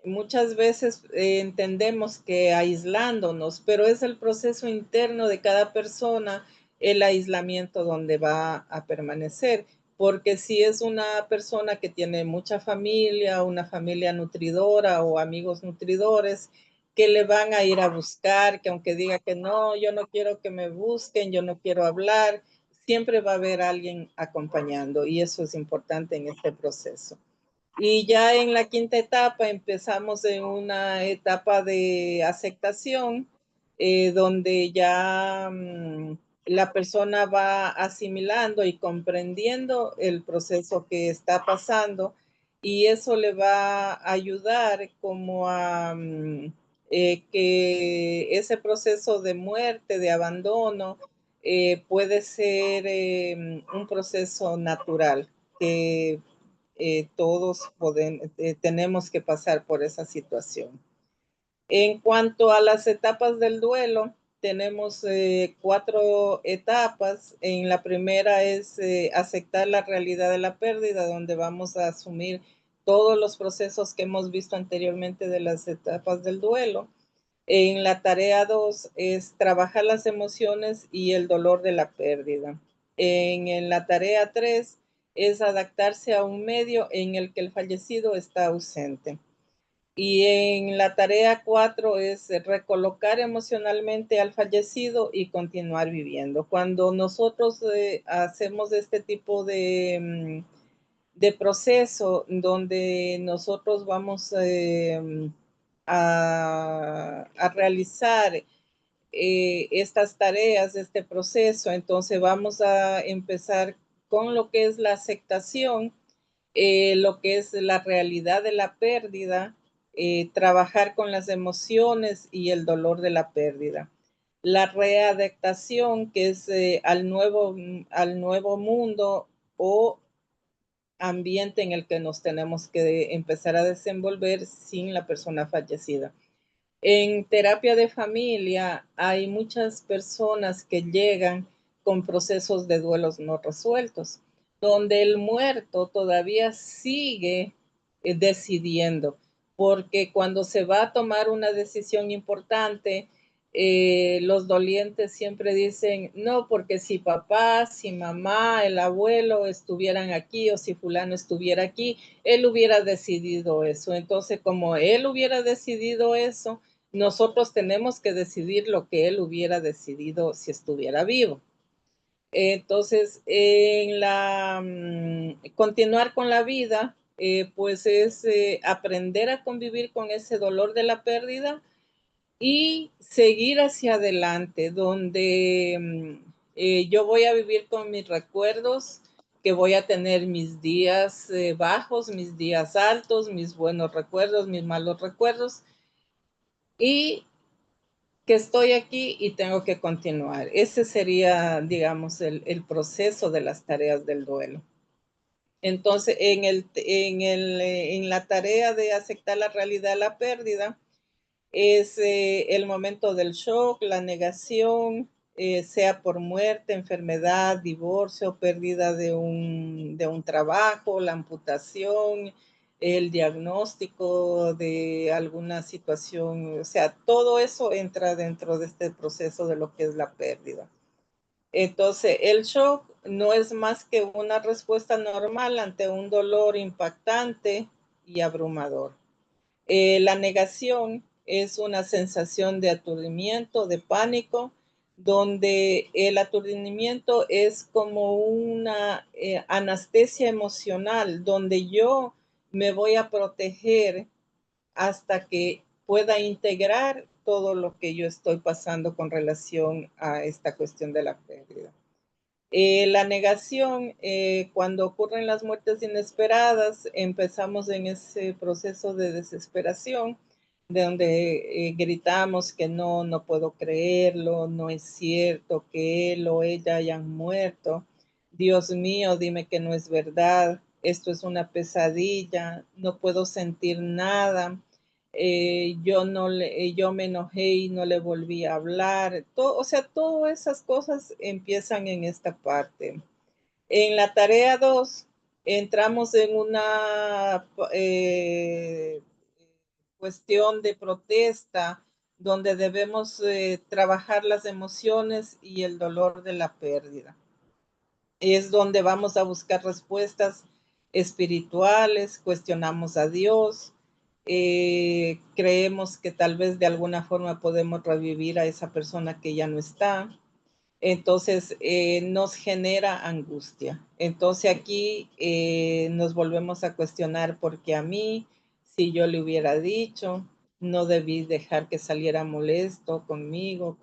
Speaker 2: muchas veces entendemos que aislándonos, pero es el proceso interno de cada persona el aislamiento donde va a permanecer, porque si es una persona que tiene mucha familia, una familia nutridora o amigos nutridores, que le van a ir a buscar, que aunque diga que no, yo no quiero que me busquen, yo no quiero hablar, siempre va a haber alguien acompañando y eso es importante en este proceso. Y ya en la quinta etapa empezamos en una etapa de aceptación, donde ya la persona va asimilando y comprendiendo el proceso que está pasando y eso le va a ayudar como a que ese proceso de muerte, de abandono, puede ser un proceso natural que todos tenemos que pasar por esa situación. En cuanto a las etapas del duelo, tenemos 4 etapas. En la primera es aceptar la realidad de la pérdida, donde vamos a asumir todos los procesos que hemos visto anteriormente de las etapas del duelo. En la tarea 2 es trabajar las emociones y el dolor de la pérdida. En la tarea 3 es adaptarse a un medio en el que el fallecido está ausente. Y en la tarea 4 es recolocar emocionalmente al fallecido y continuar viviendo. Cuando nosotros hacemos este tipo de proceso donde nosotros vamos a realizar estas tareas, este proceso. Entonces vamos a empezar con lo que es la aceptación, lo que es la realidad de la pérdida, trabajar con las emociones y el dolor de la pérdida. La readaptación, que es al nuevo mundo o ambiente en el que nos tenemos que empezar a desenvolver sin la persona fallecida. En terapia de familia hay muchas personas que llegan con procesos de duelos no resueltos, donde el muerto todavía sigue decidiendo, porque cuando se va a tomar una decisión importante, los dolientes siempre dicen, no, porque si papá, si mamá, el abuelo estuvieran aquí o si fulano estuviera aquí, él hubiera decidido eso. Entonces, como él hubiera decidido eso, nosotros tenemos que decidir lo que él hubiera decidido si estuviera vivo. Entonces, continuar con la vida, pues es aprender a convivir con ese dolor de la pérdida y seguir hacia adelante, donde yo voy a vivir con mis recuerdos, que voy a tener mis días bajos, mis días altos, mis buenos recuerdos, mis malos recuerdos, y que estoy aquí y tengo que continuar. Ese sería, digamos, el proceso de las tareas del duelo. Entonces, en la tarea de aceptar la realidad de la pérdida, es el momento del shock, la negación, sea por muerte, enfermedad, divorcio, pérdida de un trabajo, la amputación, el diagnóstico de alguna situación, o sea, todo eso entra dentro de este proceso de lo que es la pérdida. Entonces, el shock no es más que una respuesta normal ante un dolor impactante y abrumador. La negación es una sensación de aturdimiento, de pánico, donde el aturdimiento es como una anestesia emocional, donde yo me voy a proteger hasta que pueda integrar todo lo que yo estoy pasando con relación a esta cuestión de la pérdida. La negación, cuando ocurren las muertes inesperadas, empezamos en ese proceso de desesperación, de donde gritamos que no, no puedo creerlo, no es cierto que él o ella hayan muerto. Dios mío, dime que no es verdad, esto es una pesadilla, no puedo sentir nada. Yo me enojé y no le volví a hablar. O sea, todas esas cosas empiezan en esta parte. En la tarea 2 entramos en una cuestión de protesta donde debemos trabajar las emociones y el dolor de la pérdida. Es donde vamos a buscar respuestas espirituales, cuestionamos a Dios, creemos que tal vez de alguna forma podemos revivir a esa persona que ya no está. Entonces nos genera angustia. Entonces aquí nos volvemos a cuestionar porque a mí, si yo le hubiera dicho, no debí dejar que saliera molesto conmigo.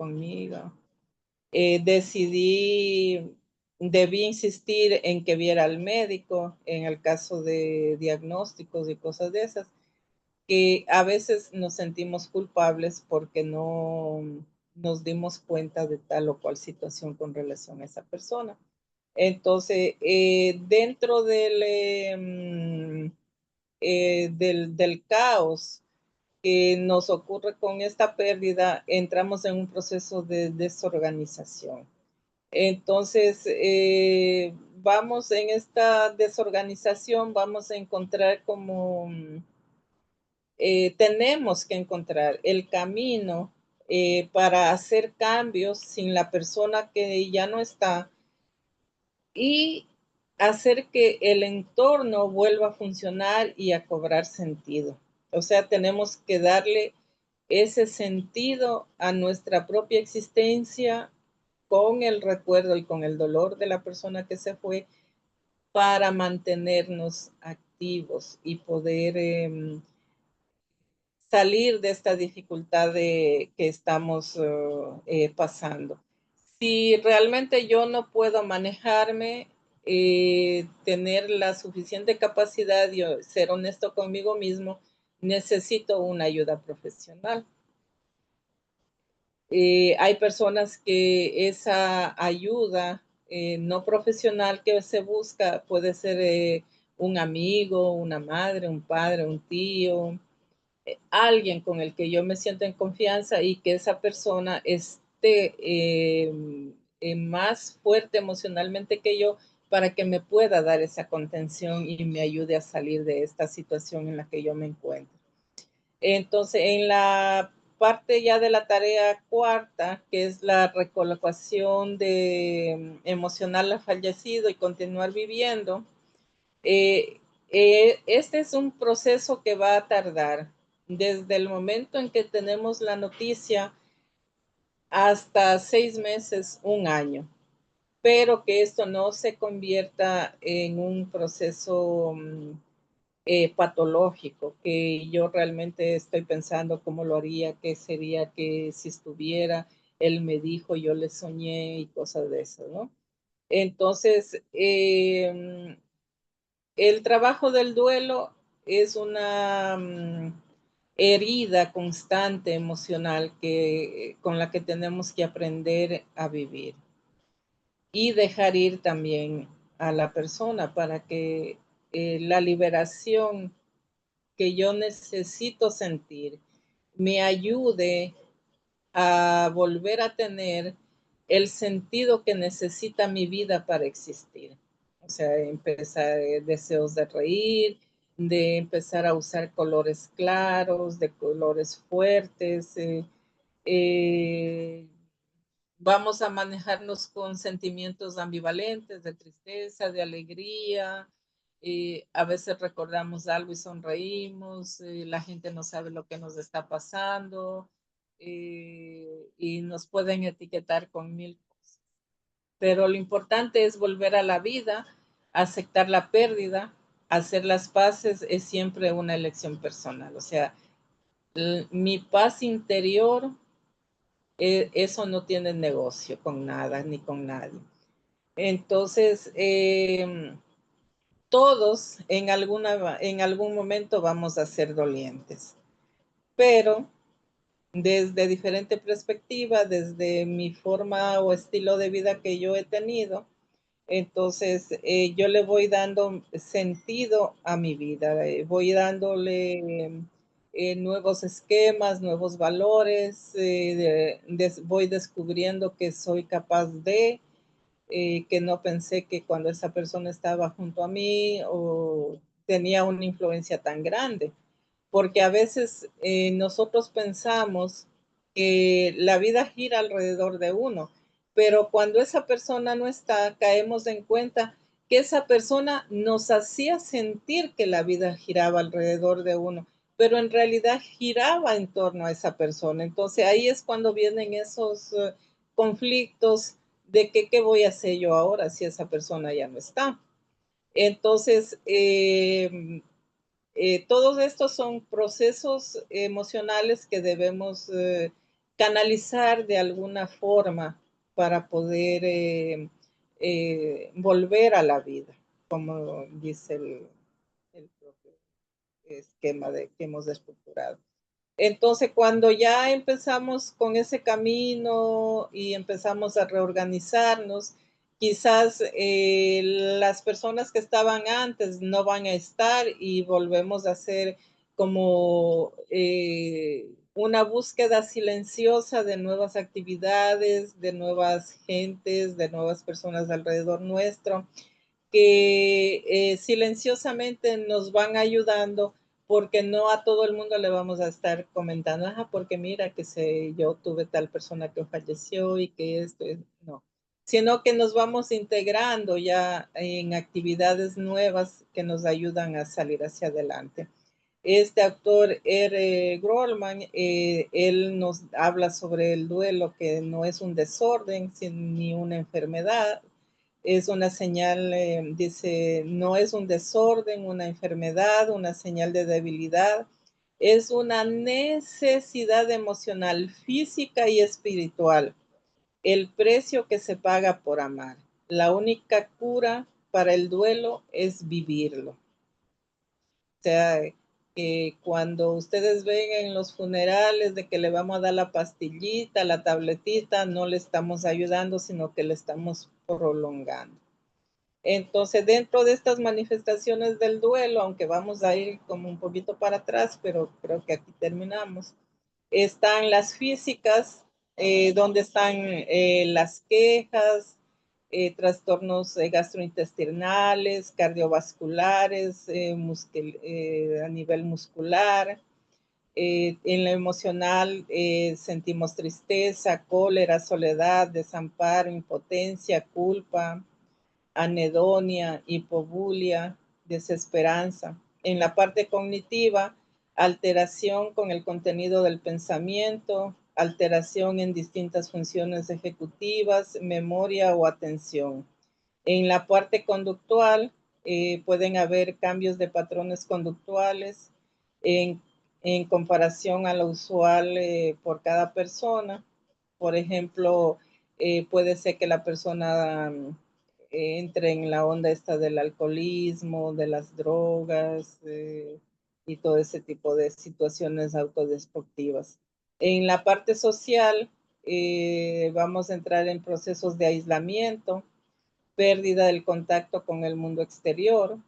Speaker 2: Debí insistir en que viera al médico en el caso de diagnósticos y cosas de esas, que a veces nos sentimos culpables porque no nos dimos cuenta de tal o cual situación con relación a esa persona. Entonces, dentro del caos que nos ocurre con esta pérdida, entramos en un proceso de desorganización. Entonces, vamos en esta desorganización, vamos a encontrar como tenemos que encontrar el camino para hacer cambios sin la persona que ya no está y hacer que el entorno vuelva a funcionar y a cobrar sentido. O sea, tenemos que darle ese sentido a nuestra propia existencia con el recuerdo y con el dolor de la persona que se fue, para mantenernos activos y poder salir de esta dificultad que estamos pasando. Si realmente yo no puedo manejarme, tener la suficiente capacidad y ser honesto conmigo mismo, necesito una ayuda profesional. Hay personas que esa ayuda no profesional que se busca puede ser un amigo, una madre, un padre, un tío, alguien con el que yo me siento en confianza y que esa persona esté más fuerte emocionalmente que yo para que me pueda dar esa contención y me ayude a salir de esta situación en la que yo me encuentro. Entonces, en la parte ya de la tarea cuarta, que es la recolocación de emocional al fallecido y continuar viviendo, este es un proceso que va a tardar desde el momento en que tenemos la noticia hasta 6 meses, un año, pero que esto no se convierta en un proceso patológico, que yo realmente estoy pensando cómo lo haría, qué sería que si estuviera, él me dijo, yo le soñé y cosas de eso, ¿no? Entonces, el trabajo del duelo es una herida constante emocional con la que tenemos que aprender a vivir y dejar ir también a la persona para que la liberación que yo necesito sentir me ayude a volver a tener el sentido que necesita mi vida para existir. O sea, empezar deseos de reír, de empezar a usar colores claros, de colores fuertes. Eh, Vamos a manejarnos con sentimientos ambivalentes, de tristeza, de alegría. A veces recordamos algo y sonreímos, la gente no sabe lo que nos está pasando y nos pueden etiquetar con mil cosas. Pero lo importante es volver a la vida, aceptar la pérdida, hacer las paces es siempre una elección personal. O sea, mi paz interior, eso no tiene negocio con nada ni con nadie. Entonces, todos en algún momento vamos a ser dolientes, pero desde diferente perspectiva, desde mi forma o estilo de vida que yo he tenido, entonces yo le voy dando sentido a mi vida, voy dándole nuevos esquemas, nuevos valores, voy descubriendo que soy capaz que no pensé que cuando esa persona estaba junto a mí o tenía una influencia tan grande, porque a veces nosotros pensamos que la vida gira alrededor de uno, pero cuando esa persona no está, caemos en cuenta que esa persona nos hacía sentir que la vida giraba alrededor de uno, pero en realidad giraba en torno a esa persona. Entonces ahí es cuando vienen esos conflictos de que qué voy a hacer yo ahora si esa persona ya no está. Entonces, todos estos son procesos emocionales que debemos canalizar de alguna forma para poder volver a la vida, como dice el propio esquema que hemos estructurado. Entonces, cuando ya empezamos con ese camino y empezamos a reorganizarnos, quizás las personas que estaban antes no van a estar y volvemos a hacer como una búsqueda silenciosa de nuevas actividades, de nuevas gentes, de nuevas personas alrededor nuestro que silenciosamente nos van ayudando porque no a todo el mundo le vamos a estar comentando, porque mira que yo tuve tal persona que falleció y que esto, no, sino que nos vamos integrando ya en actividades nuevas que nos ayudan a salir hacia adelante. Este autor, R. Grollman, él nos habla sobre el duelo, que no es un desorden ni una enfermedad, es una señal, dice, no es un desorden, una enfermedad, una señal de debilidad, es una necesidad emocional, física y espiritual. El precio que se paga por amar. La única cura para el duelo es vivirlo. O sea, cuando ustedes ven en los funerales de que le vamos a dar la pastillita, la tabletita, no le estamos ayudando, sino que le estamos prolongando. Entonces, dentro de estas manifestaciones del duelo, aunque vamos a ir como un poquito para atrás, pero creo que aquí terminamos, están las físicas, donde están las quejas, trastornos gastrointestinales, cardiovasculares, a nivel muscular. En lo emocional sentimos tristeza, cólera, soledad, desamparo, impotencia, culpa, anedonia, hipobulia, desesperanza. En la parte cognitiva, alteración con el contenido del pensamiento, alteración en distintas funciones ejecutivas, memoria o atención. En la parte conductual, pueden haber cambios de patrones conductuales en comparación a lo usual por cada persona. Por ejemplo, puede ser que la persona entre en la onda esta del alcoholismo, de las drogas y todo ese tipo de situaciones autodestructivas. En la parte social, vamos a entrar en procesos de aislamiento, pérdida del contacto con el mundo exterior.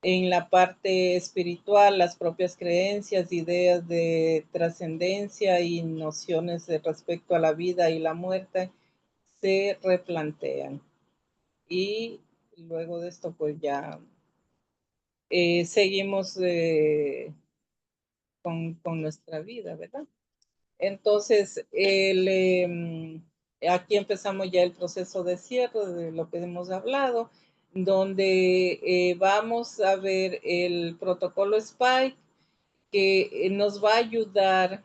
Speaker 2: En la parte espiritual, las propias creencias, ideas de trascendencia y nociones de respecto a la vida y la muerte se replantean. Y luego de esto, pues ya seguimos con nuestra vida, ¿verdad? Entonces, aquí empezamos ya el proceso de cierre de lo que hemos hablado, donde vamos a ver el protocolo SPIKE, que nos va a ayudar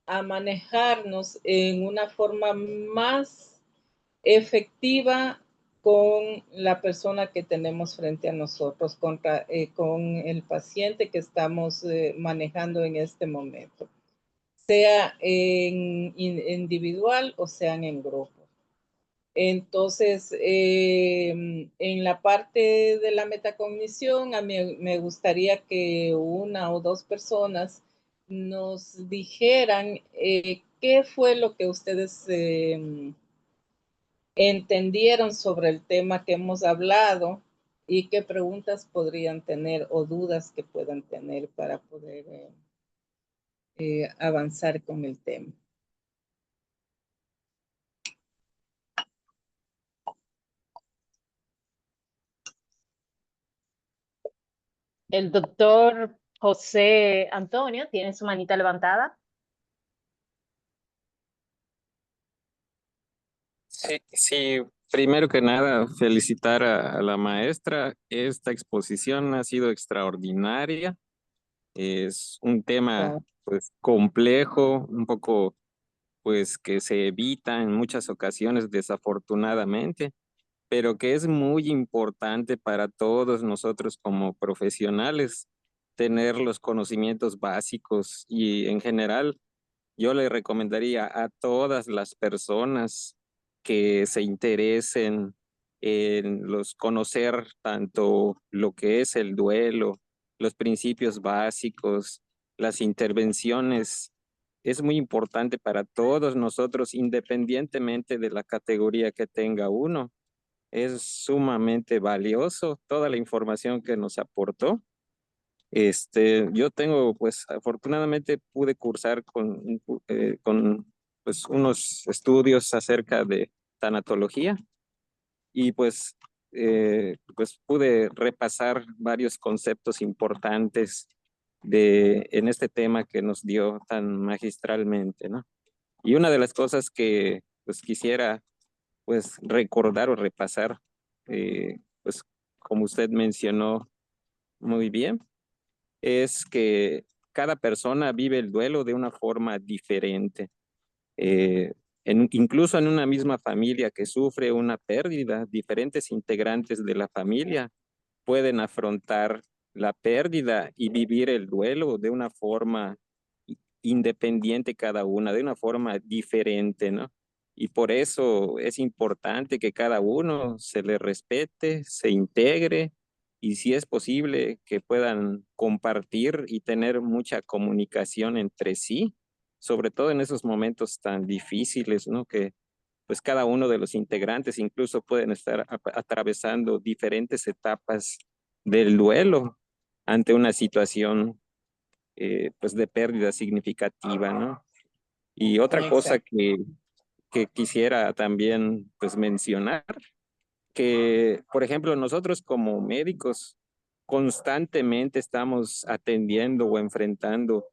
Speaker 2: a manejarnos en una forma más efectiva con la persona que tenemos frente a nosotros, con el paciente que estamos manejando en este momento, sea en individual o sean en grupo. Entonces, en la parte de la metacognición, a mí me gustaría que una o dos personas nos dijeran qué fue lo que ustedes entendieron sobre el tema que hemos hablado y qué preguntas podrían tener o dudas que puedan tener para poder avanzar con el tema.
Speaker 3: El doctor José Antonio tiene su manita levantada.
Speaker 4: Sí, primero que nada, felicitar a la maestra. Esta exposición ha sido extraordinaria. Es un tema pues complejo, un poco pues que se evita en muchas ocasiones desafortunadamente, pero que es muy importante para todos nosotros como profesionales tener los conocimientos básicos y en general yo le recomendaría a todas las personas que se interesen en conocer tanto lo que es el duelo, los principios básicos, las intervenciones. Es muy importante para todos nosotros, independientemente de la categoría que tenga uno. Es sumamente valioso toda la información que nos aportó. Yo tengo, pues, afortunadamente pude cursar con pues, unos estudios acerca de tanatología y pues pude repasar varios conceptos importantes en este tema que nos dio tan magistralmente, ¿no? Y una de las cosas que pues quisiera pues recordar o repasar, pues como usted mencionó muy bien, es que cada persona vive el duelo de una forma diferente. incluso en una misma familia que sufre una pérdida, diferentes integrantes de la familia pueden afrontar la pérdida y vivir el duelo de una forma independiente cada una, de una forma diferente, ¿no? Y por eso es importante que cada uno se le respete, se integre y si es posible que puedan compartir y tener mucha comunicación entre sí, sobre todo en esos momentos tan difíciles, ¿no? Que pues cada uno de los integrantes incluso pueden estar atravesando diferentes etapas del duelo ante una situación pues de pérdida significativa, ¿no? Y otra cosa
Speaker 2: Exacto.
Speaker 4: que quisiera también pues mencionar, que por ejemplo nosotros como médicos constantemente estamos atendiendo o enfrentando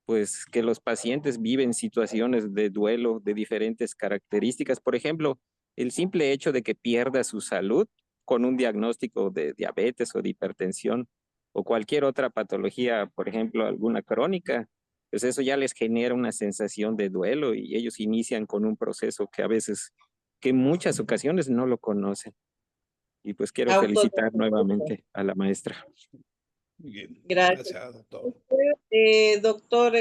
Speaker 4: pues que los pacientes viven situaciones de duelo de diferentes características. Por ejemplo, el simple hecho de que pierda su salud con un diagnóstico de diabetes o de hipertensión o cualquier otra patología, por ejemplo, alguna crónica, pues eso ya les genera una sensación de duelo y ellos inician con un proceso que a veces, que en muchas ocasiones no lo conocen. Y pues quiero felicitar
Speaker 2: Autodiagnóstico.
Speaker 4: nuevamente a la maestra.
Speaker 1: Muy bien,
Speaker 2: Gracias.
Speaker 1: gracias, doctor.
Speaker 2: Doctor,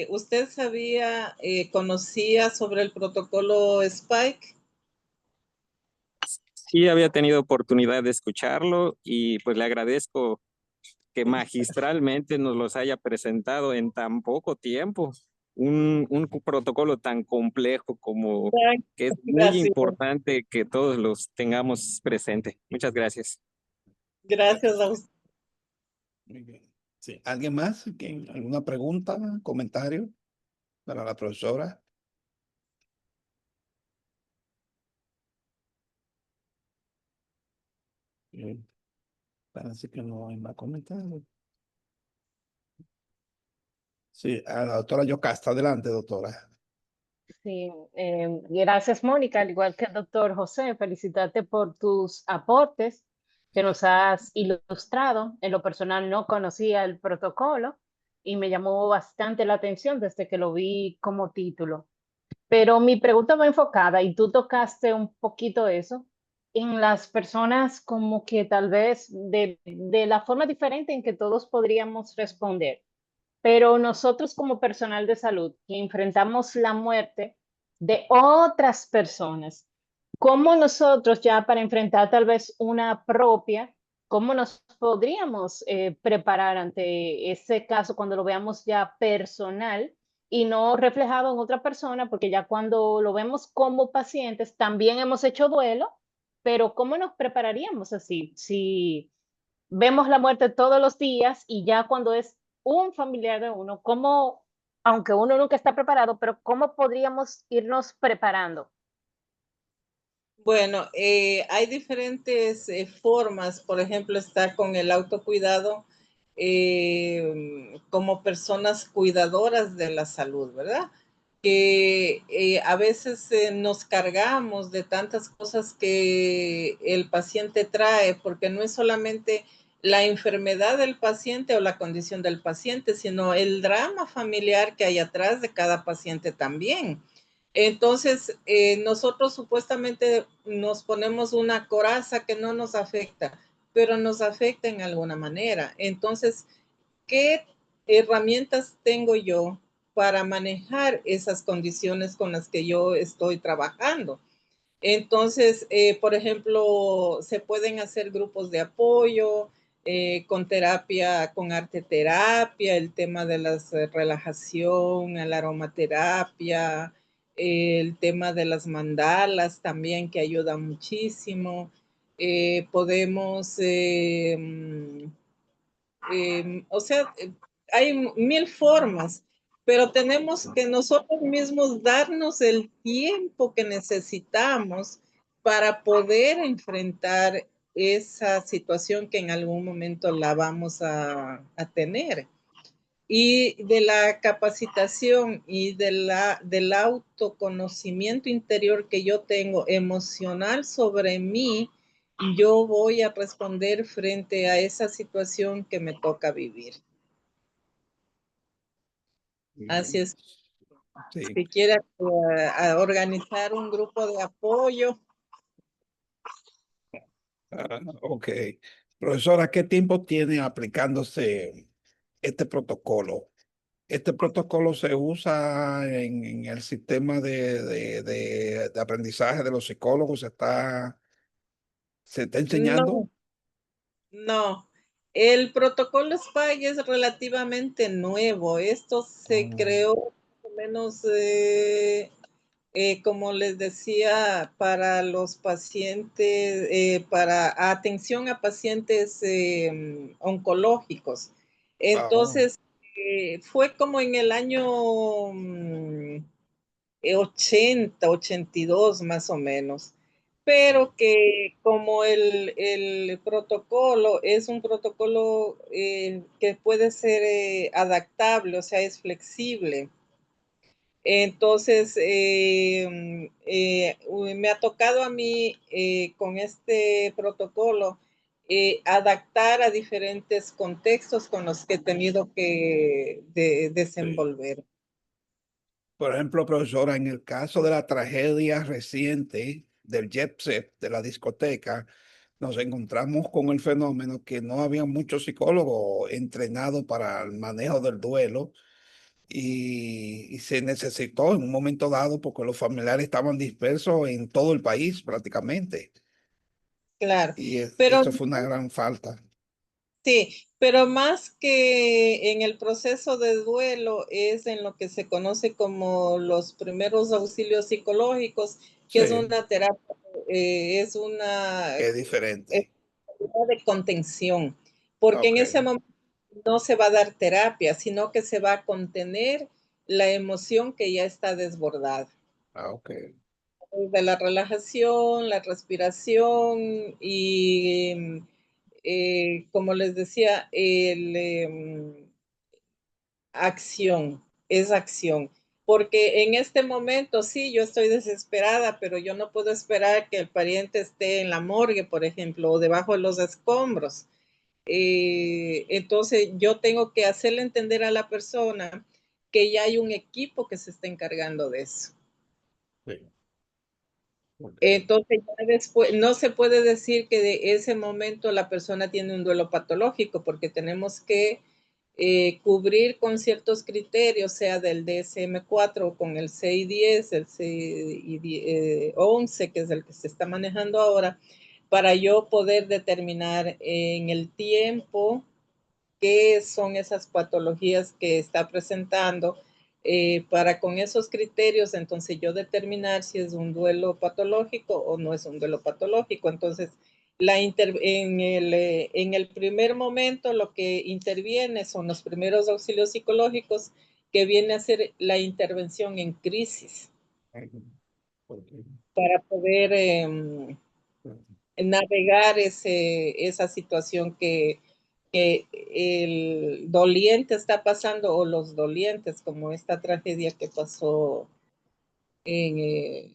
Speaker 2: ¿usted conocía sobre el protocolo Spike?
Speaker 4: Sí, había tenido oportunidad de escucharlo y pues le agradezco que magistralmente nos los haya presentado en tan poco tiempo. Un protocolo tan complejo como que es muy
Speaker 2: Gracias.
Speaker 4: importante que todos los tengamos presente. Muchas gracias.
Speaker 2: Gracias a usted.
Speaker 1: Muy bien. Sí. ¿Alguien más? ¿Alguna pregunta, comentario para la profesora? Bien. Parece que no hay más comentarios. Sí, a la doctora Yocasta. Adelante, doctora.
Speaker 3: Sí, gracias, Mónica, al igual que el doctor José, felicitarte por tus aportes que nos has ilustrado. En lo personal no conocía el protocolo y me llamó bastante la atención desde que lo vi como título. Pero mi pregunta va enfocada, y tú tocaste un poquito eso, en las personas como que tal vez de la forma diferente en que todos podríamos responder. Pero nosotros como personal de salud que enfrentamos la muerte de otras personas, ¿cómo nosotros ya para enfrentar tal vez una propia, cómo nos podríamos preparar ante ese caso cuando lo veamos ya personal y no reflejado en otra persona? Porque ya cuando lo vemos como pacientes también hemos hecho duelo, pero ¿cómo nos prepararíamos así? Si vemos la muerte todos los días y ya cuando es un familiar de uno, ¿cómo, aunque uno nunca está preparado, pero cómo podríamos irnos preparando?
Speaker 2: Bueno, hay diferentes formas, por ejemplo, está con el autocuidado como personas cuidadoras de la salud, ¿verdad? Que a veces nos cargamos de tantas cosas que el paciente trae, porque no es solamente la enfermedad del paciente o la condición del paciente, sino el drama familiar que hay atrás de cada paciente también. Entonces, nosotros supuestamente nos ponemos una coraza que no nos afecta, pero nos afecta en alguna manera. Entonces, ¿qué herramientas tengo yo para manejar esas condiciones con las que yo estoy trabajando? Entonces, por ejemplo, se pueden hacer grupos de apoyo, con terapia, con arte terapia, el tema de la relajación, la aromaterapia, el tema de las mandalas también que ayuda muchísimo. Podemos, o sea, hay mil formas, pero tenemos que nosotros mismos darnos el tiempo que necesitamos para poder enfrentar esa situación que en algún momento la vamos a tener. Y de la capacitación y del autoconocimiento interior que yo tengo emocional sobre mí, yo voy a responder frente a esa situación que me toca vivir.
Speaker 1: Muy
Speaker 2: Así
Speaker 1: bien.
Speaker 2: es.
Speaker 1: Sí.
Speaker 2: Si quiere organizar un grupo de apoyo.
Speaker 1: Ok. Profesora, ¿qué tiempo tiene aplicándose este protocolo? Este protocolo se usa en el sistema de aprendizaje de los psicólogos. ¿Se está enseñando?
Speaker 2: No, no. El protocolo SPY es relativamente nuevo. Esto se creó más o menos, como les decía, para los pacientes, para atención a pacientes oncológicos. Entonces, fue como en el año 80, 82 más o menos, pero que como el protocolo es un protocolo que puede ser adaptable, o sea, es flexible. Entonces, me ha tocado a mí con este protocolo adaptar a diferentes contextos con los que he tenido que desenvolver.
Speaker 1: Sí. Por ejemplo, profesora, en el caso de la tragedia reciente del Jet Set, de la discoteca, nos encontramos con el fenómeno que no había muchos psicólogos entrenados para el manejo del duelo y se necesitó en un momento dado porque los familiares estaban dispersos en todo el país prácticamente.
Speaker 2: Claro,
Speaker 1: Y
Speaker 2: pero
Speaker 1: eso fue una gran falta.
Speaker 2: sí, pero más que en el proceso de duelo es en lo que se conoce como los primeros auxilios psicológicos, que es
Speaker 1: Sí,
Speaker 2: una terapia, es una
Speaker 1: es diferente.
Speaker 2: de contención, porque en
Speaker 1: Ok,
Speaker 2: ese momento no se va a dar terapia, sino que se va a contener la emoción que ya está desbordada.
Speaker 1: ok.
Speaker 2: De la relajación, la respiración y, como les decía, acción, es acción. Porque en este momento sí, yo estoy desesperada, pero yo no puedo esperar que el pariente esté en la morgue, por ejemplo, o debajo de los escombros. Entonces yo tengo que hacerle entender a la persona que ya hay un equipo que se está encargando de eso.
Speaker 1: Sí, ok.
Speaker 2: Entonces, ya después, no se puede decir que de ese momento la persona tiene un duelo patológico, porque tenemos que cubrir con ciertos criterios, sea del DSM-4 o con el CI-10, el CI-11, que es el que se está manejando ahora, para yo poder determinar en el tiempo qué son esas patologías que está presentando, para con esos criterios entonces yo determinar si es un duelo patológico o no es un duelo patológico. Entonces, en el primer momento lo que interviene son los primeros auxilios psicológicos, que viene a ser la intervención en crisis para poder navegar esa situación que el doliente está pasando, o los dolientes, como esta tragedia que pasó en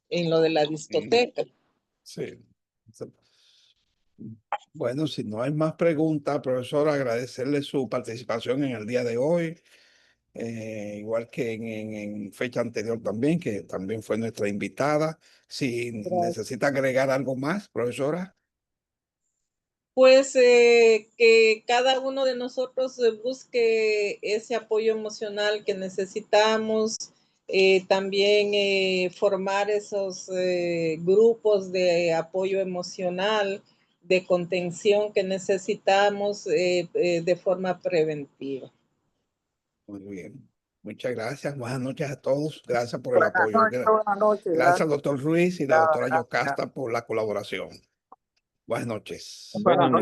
Speaker 2: lo de la discoteca.
Speaker 1: Sí. Bueno, si no hay más preguntas, profesor, agradecerle su participación en el día de hoy, igual que en fecha anterior también, que también fue nuestra invitada. Si necesita agregar algo más, profesora.
Speaker 2: Pues que cada uno de nosotros busque ese apoyo emocional que necesitamos, también formar esos grupos de apoyo emocional, de contención que necesitamos de forma preventiva.
Speaker 1: Muy bien. Muchas gracias. Buenas noches a todos. Gracias por el
Speaker 5: Buenas
Speaker 1: apoyo.
Speaker 5: noches, buenas noches.
Speaker 1: Gracias, doctor Ruiz y la doctora
Speaker 5: Gracias.
Speaker 1: Yocasta, por la colaboración. Buenas noches.
Speaker 5: Buenas noches.